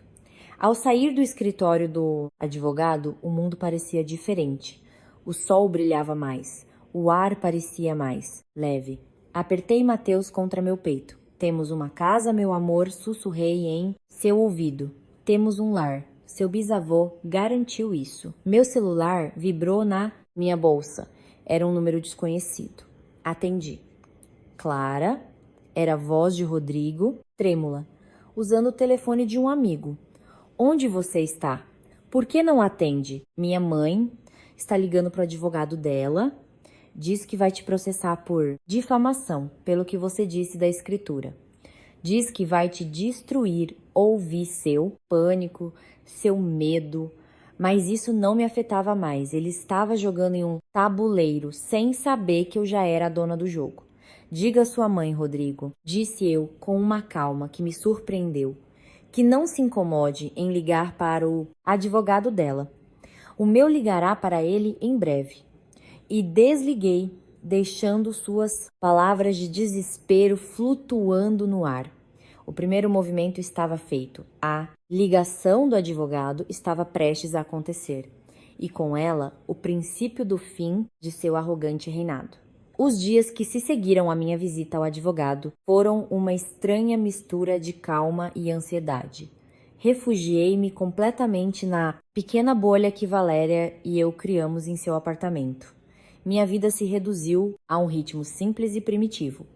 Ao sair do escritório do advogado, o mundo parecia diferente. O sol brilhava mais. O ar parecia mais leve. Apertei Mateus contra meu peito. Temos uma casa, meu amor, sussurrei em seu ouvido. Temos um lar. Seu bisavô garantiu isso. Meu celular vibrou na minha bolsa. Era um número desconhecido. Atendi. Clara, era a voz de Rodrigo, trêmula, usando o telefone de um amigo. Onde você está? Por que não atende? Minha mãe está ligando para o advogado dela. Diz que vai te processar por difamação, pelo que você disse da escritura. Diz que vai te destruir. Ouvi seu pânico, seu medo. Mas isso não me afetava mais. Ele estava jogando em um tabuleiro, sem saber que eu já era a dona do jogo. Diga à sua mãe, Rodrigo, disse eu com uma calma que me surpreendeu, que não se incomode em ligar para o advogado dela. O meu ligará para ele em breve. E desliguei, deixando suas palavras de desespero flutuando no ar. O primeiro movimento estava feito. A ligação do advogado estava prestes a acontecer. E com ela, o princípio do fim de seu arrogante reinado. Os dias que se seguiram à minha visita ao advogado foram uma estranha mistura de calma e ansiedade. Refugiei-me completamente na pequena bolha que Valéria e eu criamos em seu apartamento. Minha vida se reduziu a um ritmo simples e primitivo.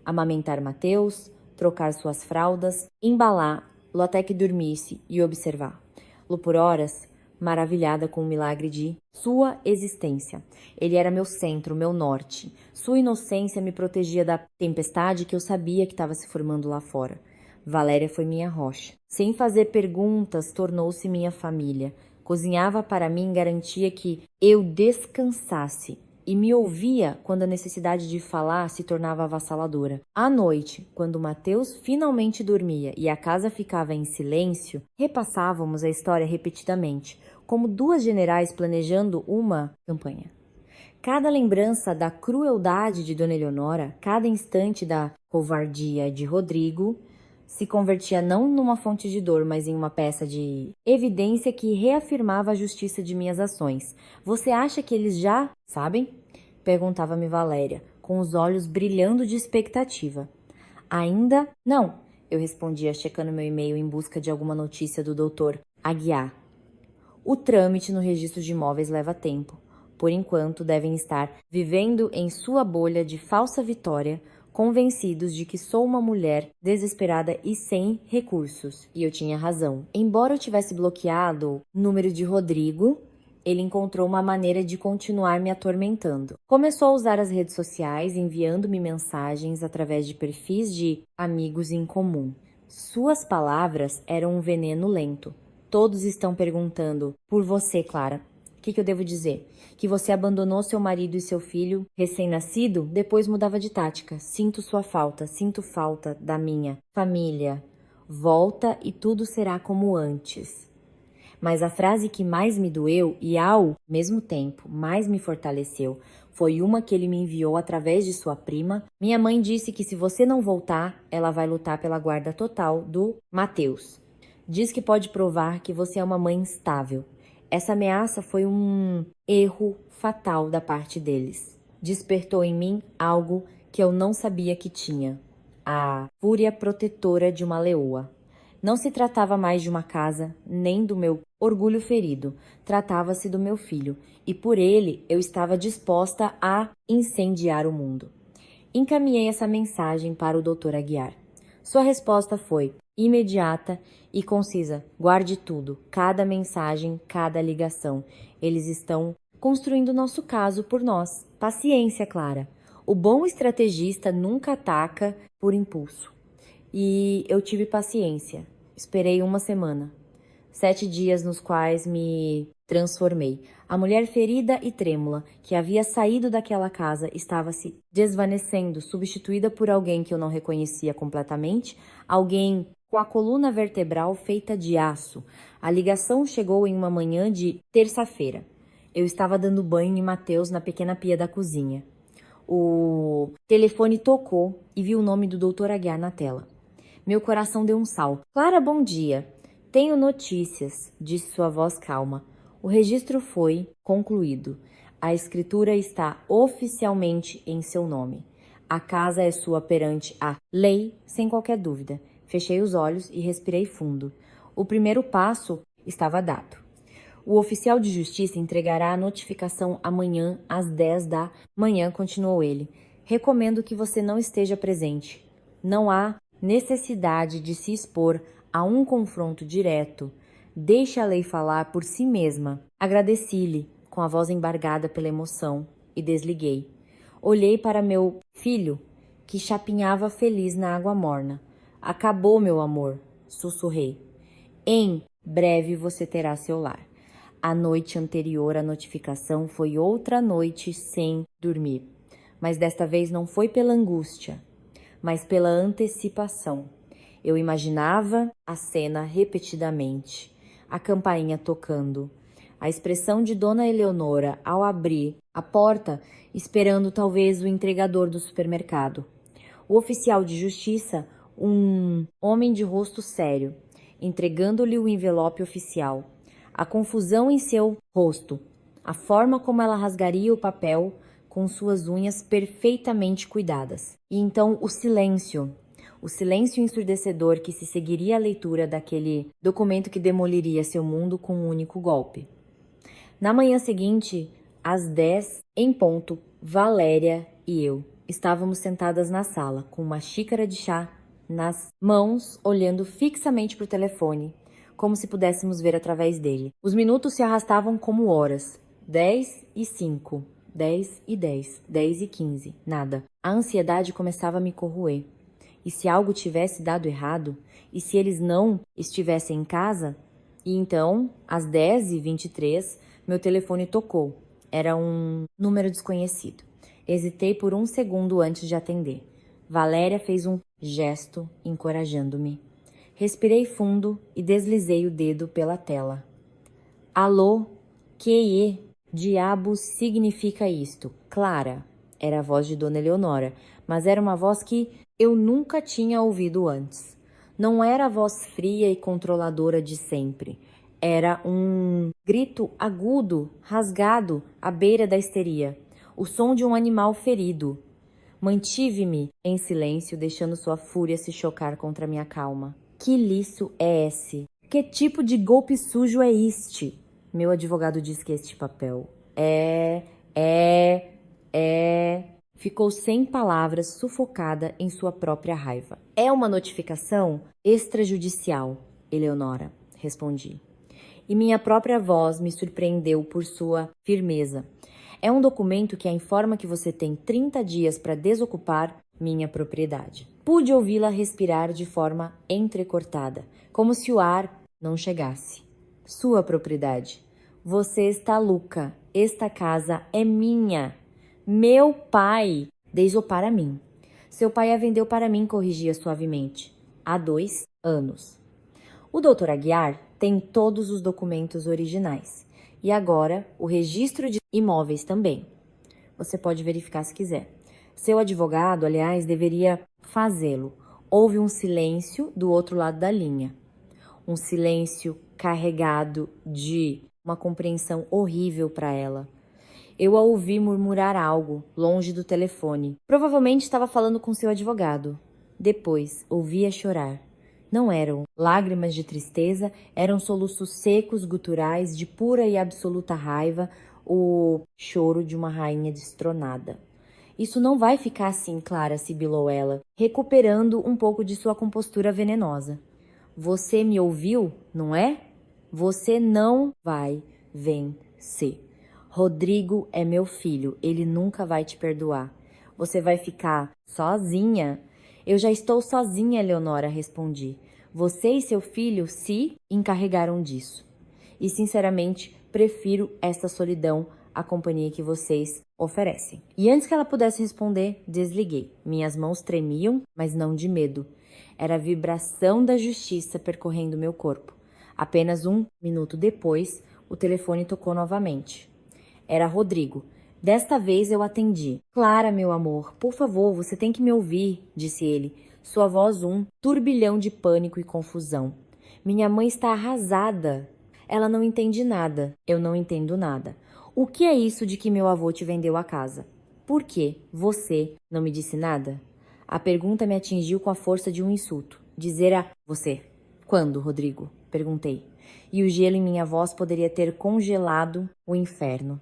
Amamentar Mateus, trocar suas fraldas, embalá-lo até que dormisse e observar. Lo por horas, maravilhada com o milagre de sua existência. Ele era meu centro, meu norte. Sua inocência me protegia da tempestade que eu sabia que estava se formando lá fora. Valéria foi minha rocha. Sem fazer perguntas, tornou-se minha família. Cozinhava para mim, garantia que eu descansasse e me ouvia quando a necessidade de falar se tornava avassaladora. À noite, quando Mateus finalmente dormia e a casa ficava em silêncio, repassávamos a história repetidamente, como duas generais planejando uma campanha. Cada lembrança da crueldade de Dona Eleonora, cada instante da covardia de Rodrigo, se convertia não numa fonte de dor, mas em uma peça de evidência que reafirmava a justiça de minhas ações. Você acha que eles já sabem? Perguntava-me Valéria, com os olhos brilhando de expectativa. Ainda não, eu respondia, checando meu e-mail em busca de alguma notícia do doutor Aguiar. O trâmite no registro de imóveis leva tempo. Por enquanto, devem estar vivendo em sua bolha de falsa vitória, convencidos de que sou uma mulher desesperada e sem recursos. E eu tinha razão. Embora eu tivesse bloqueado o número de Rodrigo, ele encontrou uma maneira de continuar me atormentando. Começou a usar as redes sociais, enviando-me mensagens através de perfis de amigos em comum. Suas palavras eram um veneno lento. Todos estão perguntando por você, Clara. O que eu devo dizer? Que você abandonou seu marido e seu filho recém-nascido? Depois mudava de tática. Sinto sua falta, sinto falta da minha família. Volta e tudo será como antes. Mas a frase que mais me doeu e ao mesmo tempo mais me fortaleceu foi uma que ele me enviou através de sua prima. Minha mãe disse que se você não voltar, ela vai lutar pela guarda total do Mateus. Diz que pode provar que você é uma mãe instável. Essa ameaça foi um erro fatal da parte deles. Despertou em mim algo que eu não sabia que tinha. A fúria protetora de uma leoa. Não se tratava mais de uma casa, nem do meu orgulho ferido. Tratava-se do meu filho, e por ele eu estava disposta a incendiar o mundo. Encaminhei essa mensagem para o Dr. Aguiar. Sua resposta foi imediata e concisa. Guarde tudo, cada mensagem, cada ligação. Eles estão construindo nosso caso por nós. Paciência, Clara. O bom estrategista nunca ataca por impulso. E eu tive paciência. Esperei uma semana. 7 dias nos quais me transformei. A mulher ferida e trêmula que havia saído daquela casa estava se desvanecendo, substituída por alguém que eu não reconhecia completamente, alguém com a coluna vertebral feita de aço. A ligação chegou em uma manhã de terça-feira. Eu estava dando banho em Mateus na pequena pia da cozinha. O telefone tocou e vi o nome do Dr. Aguiar na tela. Meu coração deu um salto. Clara, bom dia. Tenho notícias, disse sua voz calma. O registro foi concluído. A escritura está oficialmente em seu nome. A casa é sua perante a lei, sem qualquer dúvida. Fechei os olhos e respirei fundo. O primeiro passo estava dado. O oficial de justiça entregará a notificação amanhã às 10 da manhã, continuou ele. Recomendo que você não esteja presente. Não há necessidade de se expor a um confronto direto. Deixe a lei falar por si mesma. Agradeci-lhe, com a voz embargada pela emoção, e desliguei. Olhei para meu filho, que chapinhava feliz na água morna. Acabou, meu amor, sussurrei. Em breve você terá seu lar. A noite anterior à notificação foi outra noite sem dormir. Mas desta vez não foi pela angústia, mas pela antecipação. Eu imaginava a cena repetidamente, a campainha tocando, a expressão de Dona Eleonora ao abrir a porta, esperando talvez o entregador do supermercado. O oficial de justiça, um homem de rosto sério, entregando-lhe o envelope oficial. A confusão em seu rosto, a forma como ela rasgaria o papel com suas unhas perfeitamente cuidadas. E então o silêncio ensurdecedor que se seguiria à leitura daquele documento que demoliria seu mundo com um único golpe. Na manhã seguinte, às 10 em ponto, Valéria e eu estávamos sentadas na sala, com uma xícara de chá nas mãos, olhando fixamente para o telefone, como se pudéssemos ver através dele. Os minutos se arrastavam como horas. 10:05, 10:10, 10:15, nada. A ansiedade começava a me corroer. E se algo tivesse dado errado? E se eles não estivessem em casa? E então, às 10:23, meu telefone tocou. Era um número desconhecido. Hesitei por um segundo antes de atender. Valéria fez um gesto encorajando-me. Respirei fundo e deslizei o dedo pela tela. Alô? Que diabo significa isto? Clara, era a voz de Dona Eleonora, mas era uma voz que eu nunca tinha ouvido antes. Não era a voz fria e controladora de sempre. Era um grito agudo, rasgado, à beira da histeria. O som de um animal ferido. Mantive-me em silêncio, deixando sua fúria se chocar contra minha calma. Que liço é esse? Que tipo de golpe sujo é este? Meu advogado diz que este papel Ficou sem palavras, sufocada em sua própria raiva. É uma notificação extrajudicial, Eleonora, respondi. E minha própria voz me surpreendeu por sua firmeza. É um documento que a informa que você tem 30 dias para desocupar minha propriedade. Pude ouvi-la respirar de forma entrecortada, como se o ar não chegasse. Sua propriedade. Você está louca. Esta casa é minha. Meu pai desou para mim. Seu pai a vendeu para mim, corrigia suavemente. Há 2 anos. O Dr. Aguiar tem todos os documentos originais. E agora o registro de imóveis também. Você pode verificar se quiser. Seu advogado, aliás, deveria fazê-lo. Houve um silêncio do outro lado da linha. Um silêncio carregado de uma compreensão horrível para ela. Eu a ouvi murmurar algo, longe do telefone. Provavelmente estava falando com seu advogado. Depois, ouvi-a chorar. Não eram lágrimas de tristeza, eram soluços secos, guturais, de pura e absoluta raiva, o choro de uma rainha destronada. Isso não vai ficar assim, Clara, sibilou ela, recuperando um pouco de sua compostura venenosa. Você me ouviu, não é? Você não vai vencer. Rodrigo é meu filho, ele nunca vai te perdoar. Você vai ficar sozinha? Eu já estou sozinha, Eleonora, respondi. Você e seu filho se encarregaram disso. E, sinceramente, prefiro esta solidão à companhia que vocês oferecem. E antes que ela pudesse responder, desliguei. Minhas mãos tremiam, mas não de medo. Era a vibração da justiça percorrendo meu corpo. Apenas 1 minuto depois, o telefone tocou novamente. Era Rodrigo. Desta vez eu atendi. Clara, meu amor, por favor, você tem que me ouvir, disse ele. Sua voz um turbilhão de pânico e confusão. Minha mãe está arrasada. Ela não entende nada. Eu não entendo nada. O que é isso de que meu avô te vendeu a casa? Por que você não me disse nada? A pergunta me atingiu com a força de um insulto. Dizer a você. Quando, Rodrigo? Perguntei. E o gelo em minha voz poderia ter congelado o inferno.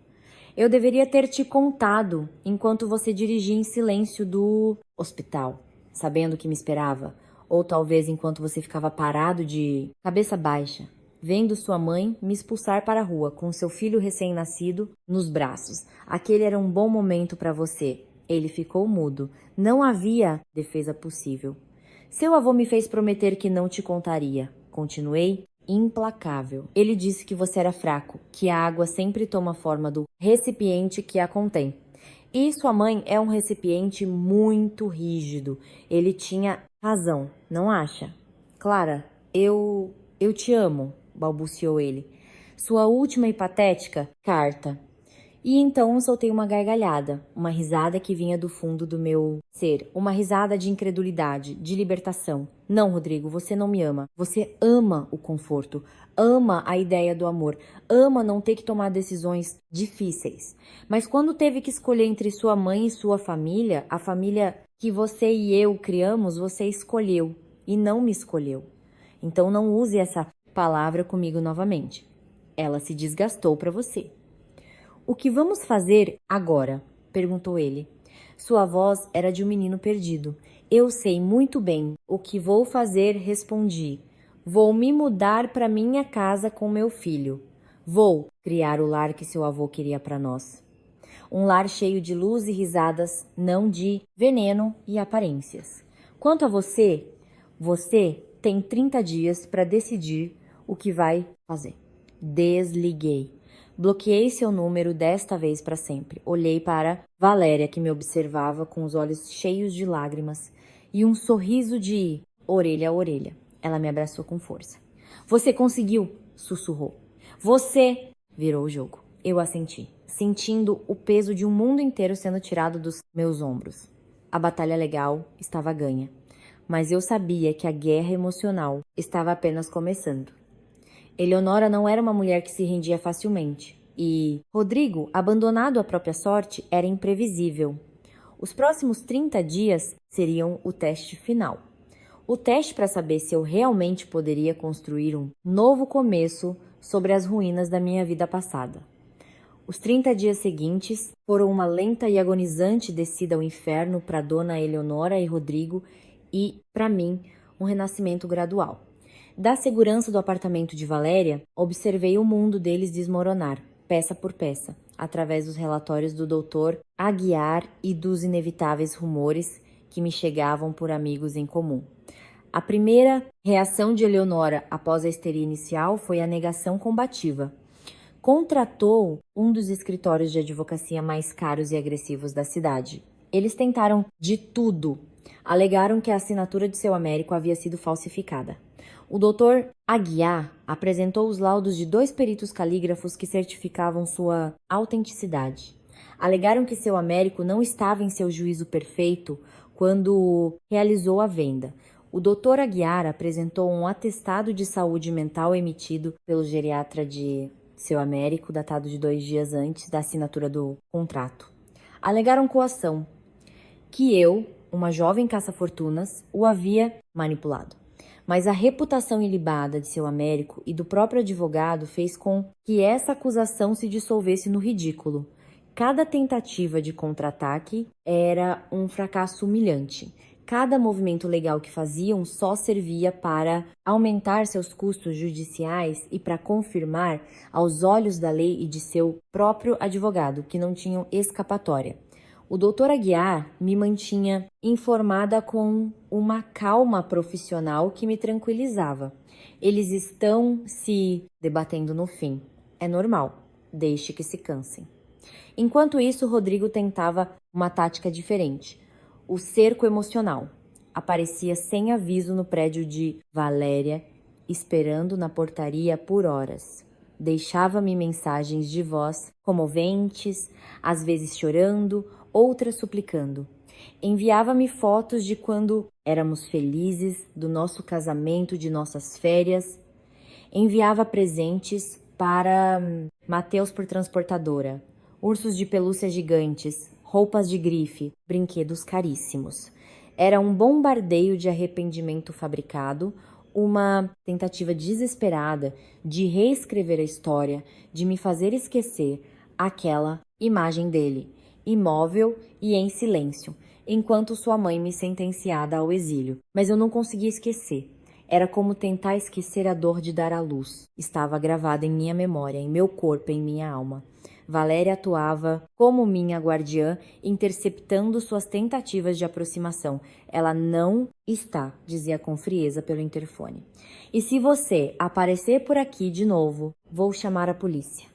Eu deveria ter te contado enquanto você dirigia em silêncio do hospital, sabendo o que me esperava. Ou talvez enquanto você ficava parado de cabeça baixa, vendo sua mãe me expulsar para a rua com seu filho recém-nascido nos braços. Aquele era um bom momento para você. Ele ficou mudo. Não havia defesa possível. Seu avô me fez prometer que não te contaria. Continuei implacável. Ele disse que você era fraco, que a água sempre toma forma do recipiente que a contém. E sua mãe é um recipiente muito rígido. Ele tinha razão, não acha? Clara, eu te amo, balbuciou ele. Sua última e patética carta. E então soltei uma gargalhada, uma risada que vinha do fundo do meu ser, uma risada de incredulidade, de libertação. Não, Rodrigo, você não me ama. Você ama o conforto, ama a ideia do amor, ama não ter que tomar decisões difíceis. Mas quando teve que escolher entre sua mãe e sua família, a família que você e eu criamos, você escolheu e não me escolheu. Então não use essa palavra comigo novamente. Ela se desgastou para você. O que vamos fazer agora? Perguntou ele. Sua voz era de um menino perdido. Eu sei muito bem o que vou fazer, respondi. Vou me mudar para minha casa com meu filho. Vou criar o lar que seu avô queria para nós. Um lar cheio de luz e risadas, não de veneno e aparências. Quanto a você, você tem 30 dias para decidir o que vai fazer. Desliguei. Bloqueei seu número desta vez para sempre. Olhei para Valéria, que me observava com os olhos cheios de lágrimas e um sorriso de orelha a orelha. Ela me abraçou com força. Você conseguiu, sussurrou. Você virou o jogo. Eu assenti, sentindo o peso de um mundo inteiro sendo tirado dos meus ombros. A batalha legal estava ganha, mas eu sabia que a guerra emocional estava apenas começando. Eleonora não era uma mulher que se rendia facilmente. E Rodrigo, abandonado à própria sorte, era imprevisível. Os próximos 30 dias seriam o teste final. O teste para saber se eu realmente poderia construir um novo começo sobre as ruínas da minha vida passada. Os 30 dias seguintes foram uma lenta e agonizante descida ao inferno para Dona Eleonora e Rodrigo e, para mim, um renascimento gradual. Da segurança do apartamento de Valéria, observei o mundo deles desmoronar, peça por peça, através dos relatórios do Dr. Aguiar e dos inevitáveis rumores que me chegavam por amigos em comum. A primeira reação de Eleonora após a histeria inicial foi a negação combativa. Contratou um dos escritórios de advocacia mais caros e agressivos da cidade. Eles tentaram de tudo. Alegaram que a assinatura de seu Américo havia sido falsificada. O Dr. Aguiar apresentou os laudos de 2 peritos calígrafos que certificavam sua autenticidade. Alegaram que seu Américo não estava em seu juízo perfeito quando realizou a venda. O Dr. Aguiar apresentou um atestado de saúde mental emitido pelo geriatra de seu Américo, datado de 2 dias antes da assinatura do contrato. Alegaram coação, que eu, uma jovem caça-fortunas, o havia manipulado. Mas a reputação ilibada de seu Américo e do próprio advogado fez com que essa acusação se dissolvesse no ridículo. Cada tentativa de contra-ataque era um fracasso humilhante. Cada movimento legal que faziam só servia para aumentar seus custos judiciais e para confirmar, aos olhos da lei e de seu próprio advogado, que não tinham escapatória. O Dr. Aguiar me mantinha informada com uma calma profissional que me tranquilizava. Eles estão se debatendo no fim. É normal, deixe que se cansem. Enquanto isso, Rodrigo tentava uma tática diferente. O cerco emocional. Aparecia sem aviso no prédio de Valéria, esperando na portaria por horas. Deixava-me mensagens de voz comoventes, às vezes chorando, outras suplicando. Enviava-me fotos de quando éramos felizes, do nosso casamento, de nossas férias. Enviava presentes para Mateus por transportadora. ursos de pelúcia gigantes, roupas de grife, brinquedos caríssimos. Era um bombardeio de arrependimento fabricado, uma tentativa desesperada de reescrever a história, de me fazer esquecer aquela imagem dele, imóvel e em silêncio, enquanto sua mãe me sentenciada ao exílio. Mas eu não conseguia esquecer. Era como tentar esquecer a dor de dar à luz. Estava gravada em minha memória, em meu corpo, em minha alma. Valéria atuava como minha guardiã, interceptando suas tentativas de aproximação. Ela não está, dizia com frieza pelo interfone. E se você aparecer por aqui de novo, vou chamar a polícia.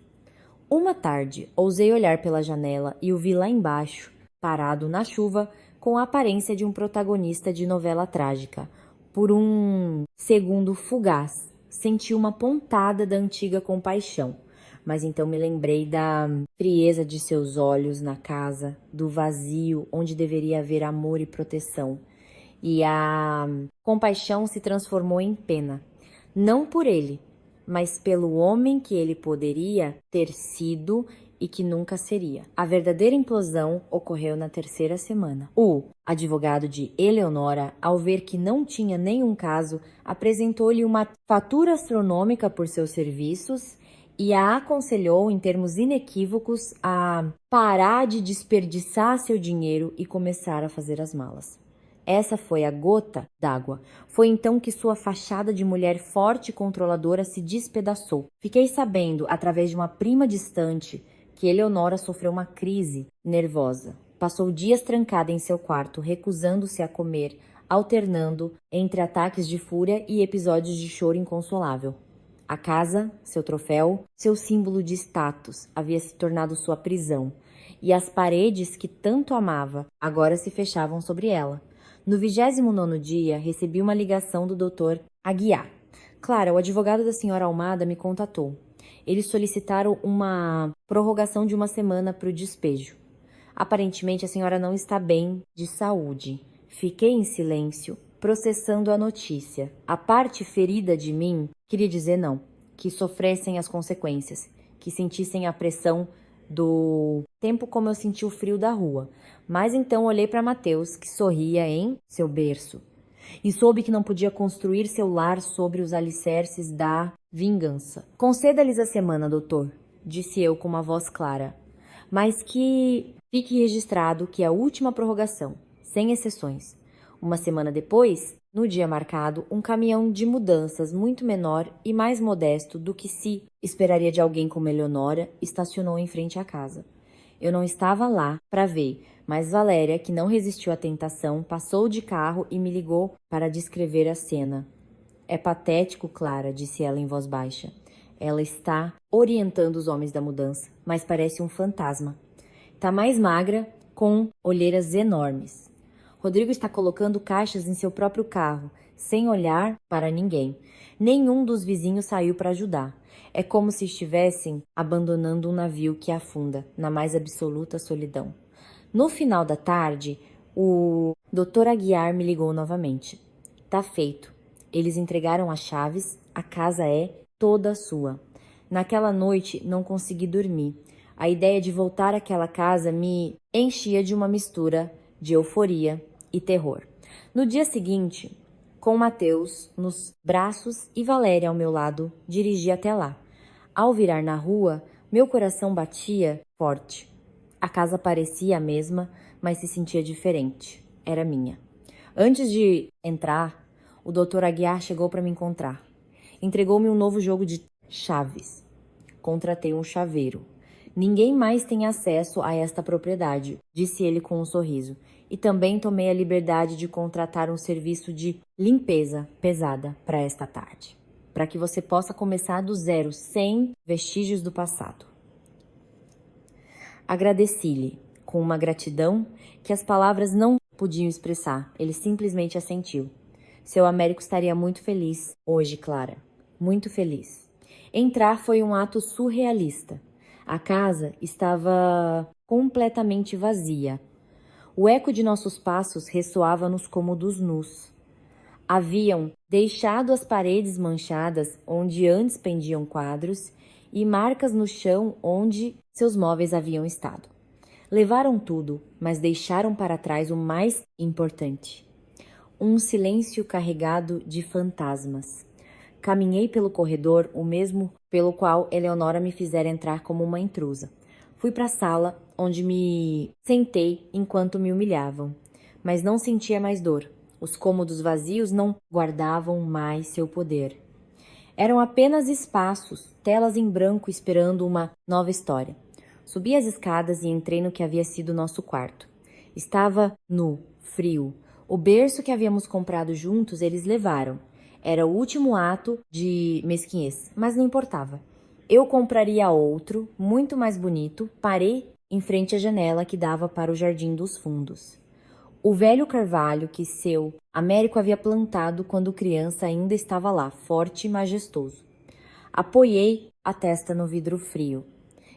Uma tarde, ousei olhar pela janela e o vi lá embaixo, parado na chuva, com a aparência de um protagonista de novela trágica. Por um segundo fugaz, senti uma pontada da antiga compaixão. Mas então me lembrei da frieza de seus olhos na casa, do vazio onde deveria haver amor e proteção. E a compaixão se transformou em pena. Não por ele, mas pelo homem que ele poderia ter sido e que nunca seria. A verdadeira implosão ocorreu na terceira semana. O advogado de Eleonora, ao ver que não tinha nenhum caso, apresentou-lhe uma fatura astronômica por seus serviços e a aconselhou em termos inequívocos a parar de desperdiçar seu dinheiro e começar a fazer as malas. Essa foi a gota d'água. Foi então que sua fachada de mulher forte e controladora se despedaçou. Fiquei sabendo, através de uma prima distante, que Eleonora sofreu uma crise nervosa. Passou dias trancada em seu quarto, recusando-se a comer, alternando entre ataques de fúria e episódios de choro inconsolável. A casa, seu troféu, seu símbolo de status, havia se tornado sua prisão, e as paredes que tanto amava agora se fechavam sobre ela. No 29º dia, recebi uma ligação do Dr. Aguiar. Clara, o advogado da senhora Almada me contatou. Eles solicitaram uma prorrogação de 1 semana para o despejo. Aparentemente, a senhora não está bem de saúde. Fiquei em silêncio, processando a notícia. A parte ferida de mim queria dizer não, que sofressem as consequências, que sentissem a pressão do tempo como eu senti o frio da rua. Mas então olhei para Mateus, que sorria em seu berço, e soube que não podia construir seu lar sobre os alicerces da vingança. Conceda-lhes a semana, doutor, disse eu com uma voz clara, mas que fique registrado que é a última prorrogação, sem exceções. 1 semana depois, no dia marcado, um caminhão de mudanças muito menor e mais modesto do que se esperaria de alguém como Eleonora estacionou em frente à casa. Eu não estava lá para ver, mas Valéria, que não resistiu à tentação, passou de carro e me ligou para descrever a cena. É patético, Clara, disse ela em voz baixa. Ela está orientando os homens da mudança, mas parece um fantasma. Está mais magra, com olheiras enormes. Rodrigo está colocando caixas em seu próprio carro, sem olhar para ninguém. Nenhum dos vizinhos saiu para ajudar. É como se estivessem abandonando um navio que afunda na mais absoluta solidão. No final da tarde, o Dr. Aguiar me ligou novamente. Tá feito. Eles entregaram as chaves, a casa é toda sua. Naquela noite não consegui dormir. A ideia de voltar àquela casa me enchia de uma mistura de euforia e terror. No dia seguinte, com Mateus nos braços e Valéria ao meu lado, dirigi até lá. Ao virar na rua, meu coração batia forte. A casa parecia a mesma, mas se sentia diferente. Era minha. Antes de entrar, o Dr. Aguiar chegou para me encontrar. Entregou-me um novo jogo de chaves. Contratei um chaveiro. Ninguém mais tem acesso a esta propriedade, disse ele com um sorriso. E também tomei a liberdade de contratar um serviço de limpeza pesada para esta tarde, para que você possa começar do zero, sem vestígios do passado. Agradeci-lhe, com uma gratidão que as palavras não podiam expressar. Ele simplesmente assentiu. Seu Américo estaria muito feliz hoje, Clara. Muito feliz. Entrar foi um ato surrealista. A casa estava completamente vazia. O eco de nossos passos ressoava nos cômodos nus. Haviam deixado as paredes manchadas onde antes pendiam quadros e marcas no chão onde seus móveis haviam estado. Levaram tudo, mas deixaram para trás o mais importante: um silêncio carregado de fantasmas. Caminhei pelo corredor, o mesmo pelo qual Eleonora me fizera entrar como uma intrusa. Fui para a sala, onde me sentei enquanto me humilhavam, mas não sentia mais dor. Os cômodos vazios não guardavam mais seu poder. Eram apenas espaços, telas em branco esperando uma nova história. Subi as escadas e entrei no que havia sido nosso quarto. Estava nu, frio. O berço que havíamos comprado juntos eles levaram. Era o último ato de mesquinhez, mas não importava. Eu compraria outro, muito mais bonito. Parei em frente à janela que dava para o jardim dos fundos. O velho carvalho que seu Américo havia plantado quando criança ainda estava lá, forte e majestoso. Apoiei a testa no vidro frio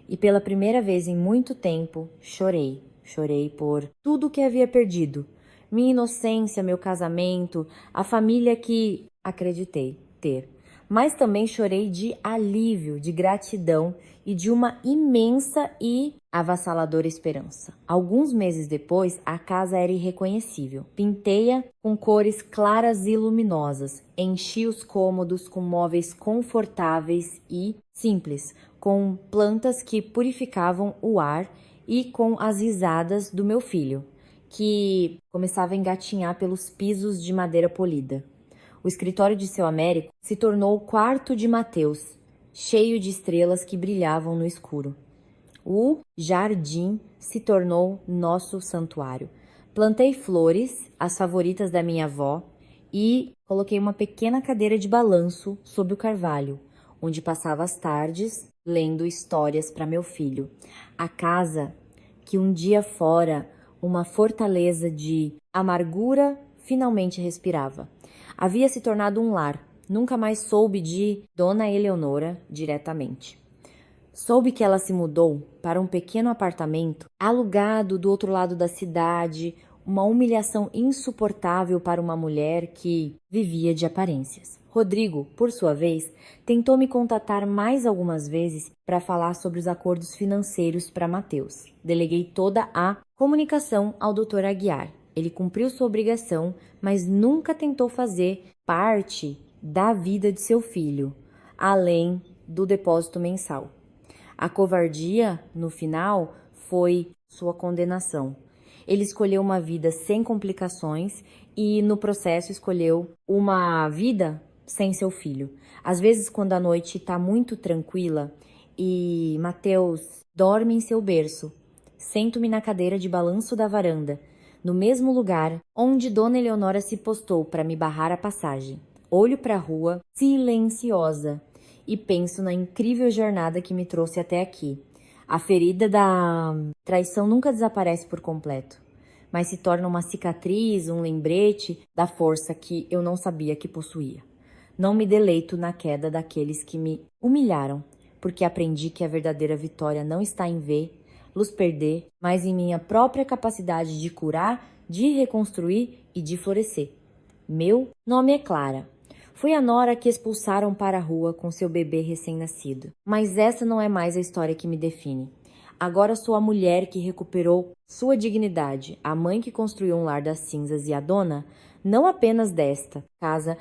e pela primeira vez em muito tempo chorei. Chorei por tudo que havia perdido. Minha inocência, meu casamento, a família que acreditei ter. Mas também chorei de alívio, de gratidão e de uma imensa e avassaladora esperança. Alguns meses depois, a casa era irreconhecível. Pintei-a com cores claras e luminosas. Enchi os cômodos com móveis confortáveis e simples, com plantas que purificavam o ar e com as risadas do meu filho, que começava a engatinhar pelos pisos de madeira polida. O escritório de seu Américo se tornou o quarto de Mateus, cheio de estrelas que brilhavam no escuro. O jardim se tornou nosso santuário. Plantei flores, as favoritas da minha avó, e coloquei uma pequena cadeira de balanço sob o carvalho, onde passava as tardes lendo histórias para meu filho. A casa que um dia fora uma fortaleza de amargura finalmente respirava. Havia se tornado um lar. Nunca mais soube de Dona Eleonora diretamente. Soube que ela se mudou para um pequeno apartamento alugado do outro lado da cidade, uma humilhação insuportável para uma mulher que vivia de aparências. Rodrigo, por sua vez, tentou me contatar mais algumas vezes para falar sobre os acordos financeiros para Mateus. Deleguei toda a comunicação ao Dr. Aguiar. Ele cumpriu sua obrigação, mas nunca tentou fazer parte da vida de seu filho, além do depósito mensal. A covardia, no final, foi sua condenação. Ele escolheu uma vida sem complicações e, no processo, escolheu uma vida sem seu filho. Às vezes, quando a noite está muito tranquila e Mateus dorme em seu berço, sento-me na cadeira de balanço da varanda, no mesmo lugar onde Dona Eleonora se postou para me barrar a passagem. Olho para a rua, silenciosa, e penso na incrível jornada que me trouxe até aqui. A ferida da traição nunca desaparece por completo, mas se torna uma cicatriz, um lembrete da força que eu não sabia que possuía. Não me deleito na queda daqueles que me humilharam, porque aprendi que a verdadeira vitória não está em vê-los perder, mas em minha própria capacidade de curar, de reconstruir e de florescer. Meu nome é Clara. Foi a nora que expulsaram para a rua com seu bebê recém-nascido. Mas essa não é mais a história que me define. Agora sou a mulher que recuperou sua dignidade, a mãe que construiu um lar das cinzas e a dona, não apenas desta casa,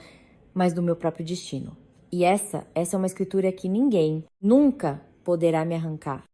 mas do meu próprio destino. E essa é uma escritura que ninguém nunca poderá me arrancar.